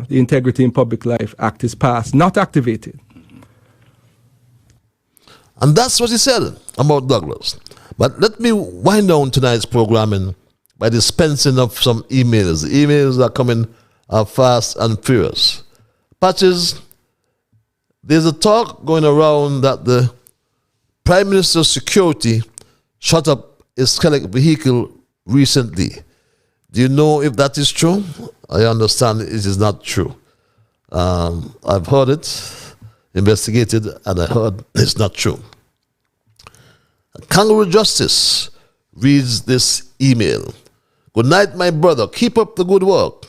the Integrity in Public Life Act is passed, not activated. And that's what he said about Douglas. But let me wind down tonight's programming by dispensing of some emails. The emails are coming fast and furious. Patches, there's a talk going around that the Prime Minister's security shot up a Skellig vehicle recently. Do you know if that is true? I understand it is not true. I've heard it, investigated, and I heard it's not true. Kangaroo Justice reads this email. Good night, my brother. Keep up the good work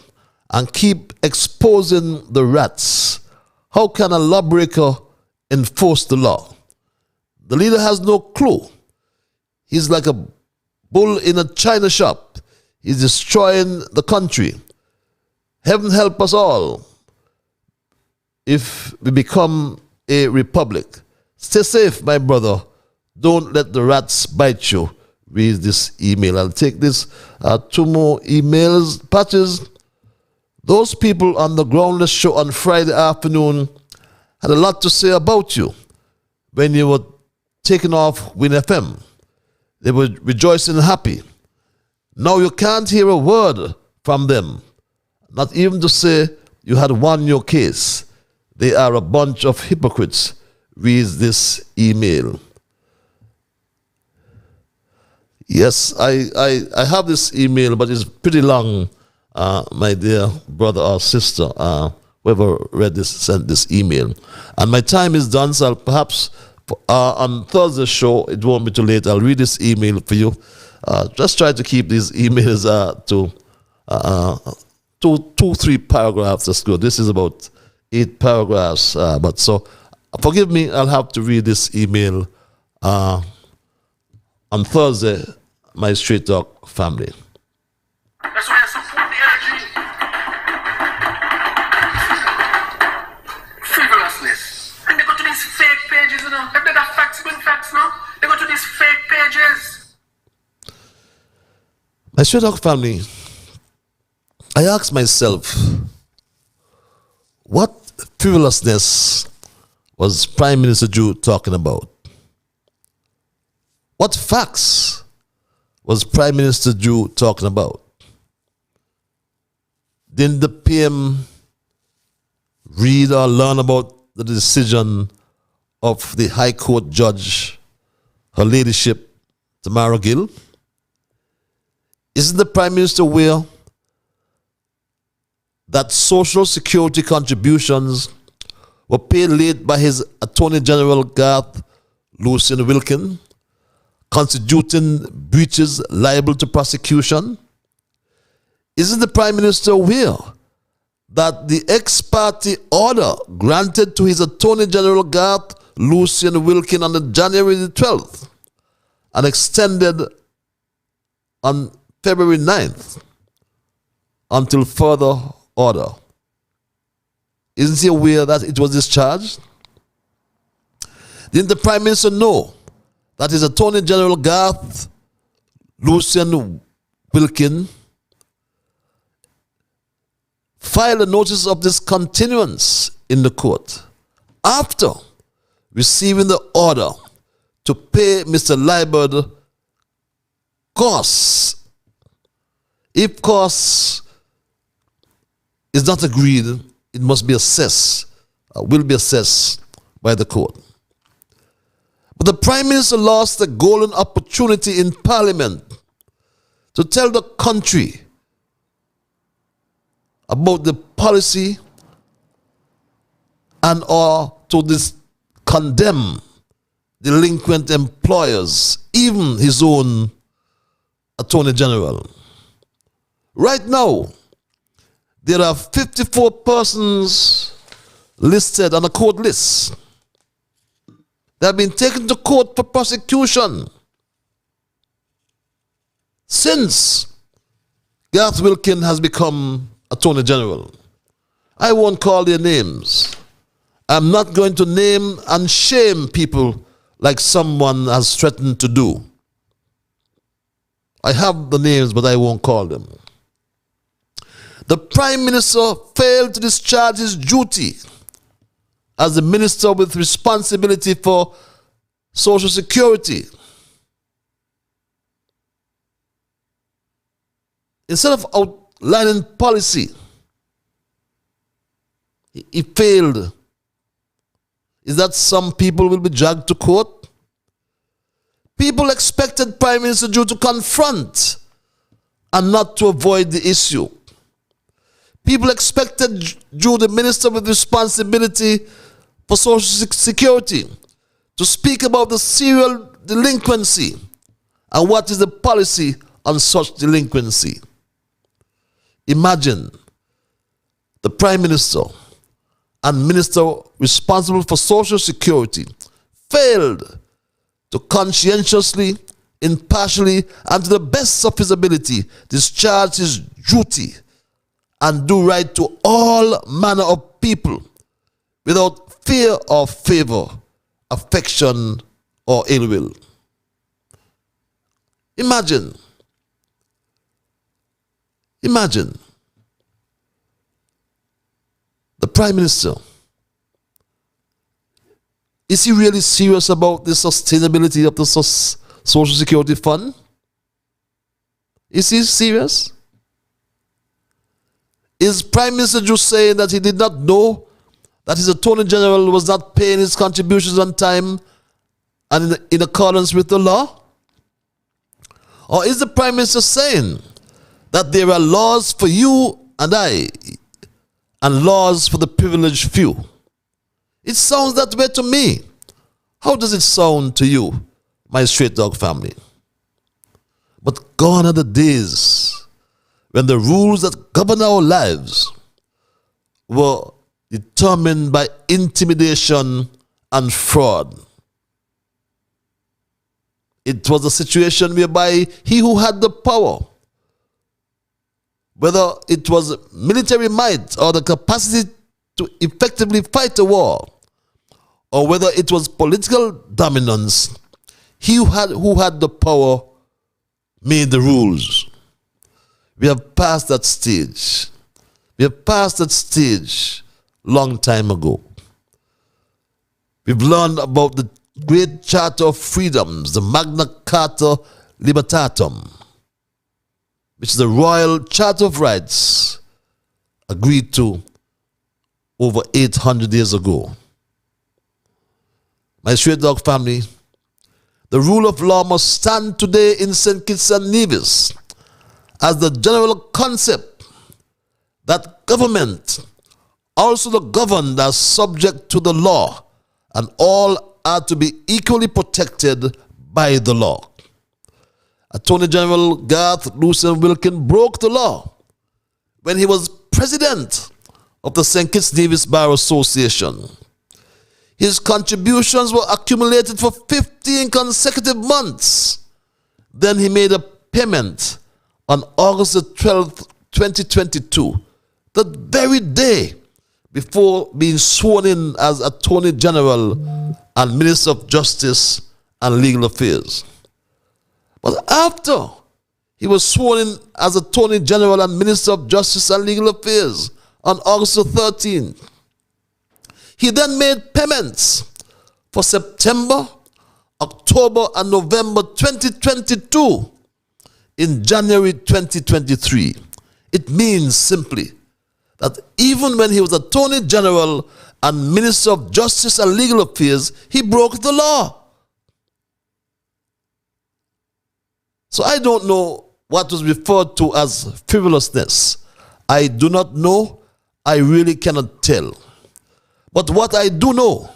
and keep exposing the rats. How can a lawbreaker enforce the law? The leader has no clue. He's like a bull in a china shop. He's destroying the country. Heaven help us all if we become a republic. Stay safe, my brother. Don't let the rats bite you. Read this email. I'll take this two more emails. Patches, those people on the Groundless show on Friday afternoon had a lot to say about you when you were taken off Win FM. They were rejoicing and happy. Now you can't hear a word from them, not even to say you had won your case. They are a bunch of hypocrites. Reads this email. Yes, I have this email, but it's pretty long, my dear brother or sister, whoever read this, sent this email. And my time is done, so I'll perhaps on Thursday's show, it won't be too late. I'll read this email for you. Just try to keep these emails to 3 paragraphs. That's good. This is about 8 paragraphs. But so, forgive me, I'll have to read this email on Thursday, my Straight Talk family. That's why I support the energy. Frivolousness. And they go to these fake pages, you know. If they got facts, good facts, no? They go to these fake pages. My Straight Talk family, I asked myself, what frivolousness was Prime Minister Jew talking about? What facts was Prime Minister Jew talking about? Didn't the PM read or learn about the decision of the High Court Judge, Her Ladyship Tamara Gill? Isn't the Prime Minister aware that Social Security contributions were paid late by his Attorney General Garth Wilkin, constituting breaches liable to prosecution? Isn't the Prime Minister aware that the ex-party order granted to his Attorney General Garth Wilkin on the January the 12th and extended on February 9th until further order. Isn't he aware that it was discharged? Didn't the Prime Minister know that his Attorney General Garth Wilkin filed a notice of discontinuance in the court after receiving the order to pay Mr. Liebert costs? If costs is not agreed, it must be assessed, will be assessed by the court. But the Prime Minister lost a golden opportunity in Parliament to tell the country about the policy and or to condemn delinquent employers, even his own Attorney General. Right now, there are 54 persons listed on a court list. They have been taken to court for prosecution since Garth Wilkin has become Attorney General. I won't call their names. I'm not going to name and shame people like someone has threatened to do. I have the names, but I won't call them. The Prime Minister failed to discharge his duty as the minister with responsibility for Social Security. Instead of outlining policy, he failed. Is that some people will be dragged to court? People expected Prime Minister Jew to confront and not to avoid the issue. People expected Jew, the minister with responsibility for Social Security, to speak about the serial delinquency and what is the policy on such delinquency. Imagine the Prime Minister and Minister responsible for Social Security failed to conscientiously, impartially, and to the best of his ability discharge his duty and do right to all manner of people without fear or favor, affection or ill will. Imagine the Prime Minister. Is he really serious about the sustainability of the Social Security Fund? Is he serious? Is Prime Minister just saying that he did not know that his Attorney General was not paying his contributions on time and in accordance with the law? Or is the Prime Minister saying that there are laws for you and I and laws for the privileged few? It sounds that way to me. How does it sound to you, my straight dog family? But gone are the days when the rules that govern our lives were determined by intimidation and fraud. It was a situation whereby he who had the power, whether it was military might or the capacity to effectively fight a war, or whether it was political dominance, he who had the power made the rules. We have passed that stage. We have passed that stage long time ago. We've learned about the great Charter of Freedoms, the Magna Carta Libertatum, which is the Royal Charter of Rights agreed to over 800 years ago. My straight dog family, the rule of law must stand today in St. Kitts and Nevis as the general concept that government, also the governed, are subject to the law and all are to be equally protected by the law. Attorney General Garth Wilkin broke the law when he was president of the St. Kitts Nevis Bar Association. His contributions were accumulated for 15 consecutive months. Then he made a payment on August the 12th, 2022, the very day before being sworn in as Attorney General and Minister of Justice and Legal Affairs. But after he was sworn in as Attorney General and Minister of Justice and Legal Affairs on August the 13th, he then made payments for September, October, and November 2022 in January 2023. It means simply that even when he was Attorney General and Minister of Justice and Legal Affairs, he broke the law. So I don't know what was referred to as frivolousness. I do not know. I really cannot tell. But what I do know,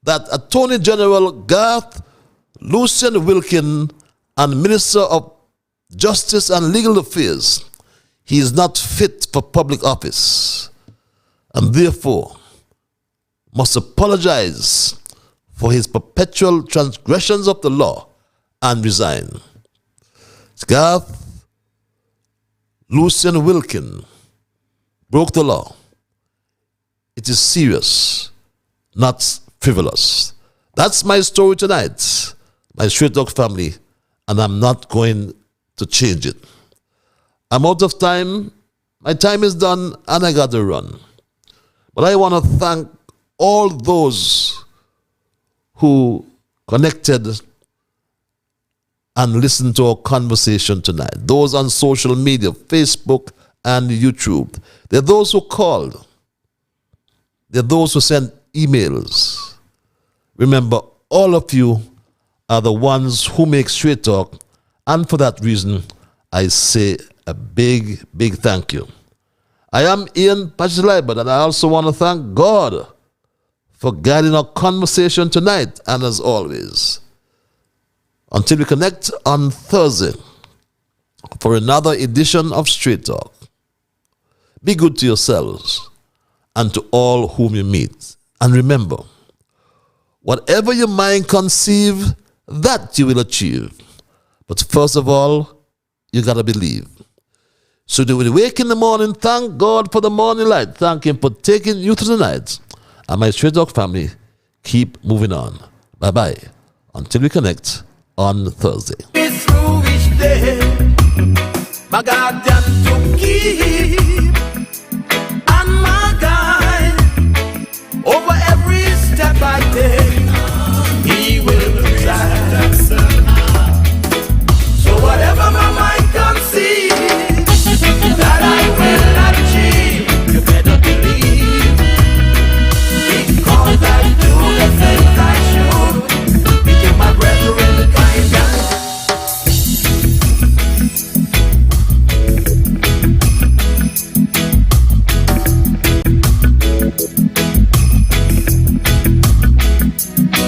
that Attorney General Garth, Lucian Wilkin, and Minister of Justice and Legal Affairs, he is not fit for public office, and therefore must apologize for his perpetual transgressions of the law and resign. Garth, Lucian Wilkin broke the law. It is serious, not frivolous. That's my story tonight, my Straight Talk family, and I'm not going to change it. I'm out of time. My time is done, and I got to run. But I want to thank all those who connected and listened to our conversation tonight. Those on social media, Facebook and YouTube. There are those who called. There are those who sent emails. Remember, all of you are the ones who make Straight Talk, and for that reason, I say a big, big thank you. I am Ian Pachilaiba, and I also want to thank God for guiding our conversation tonight, and as always, until we connect on Thursday for another edition of Straight Talk, be good to yourselves and to all whom you meet. And remember, whatever your mind conceive, that you will achieve. But first of all, you got to believe. So when you wake in the morning, thank God for the morning light. Thank Him for taking you through the night. And my Straight Talk family, keep moving on. Bye-bye. Until we connect on Thursday. It's through each day, my God, to keep.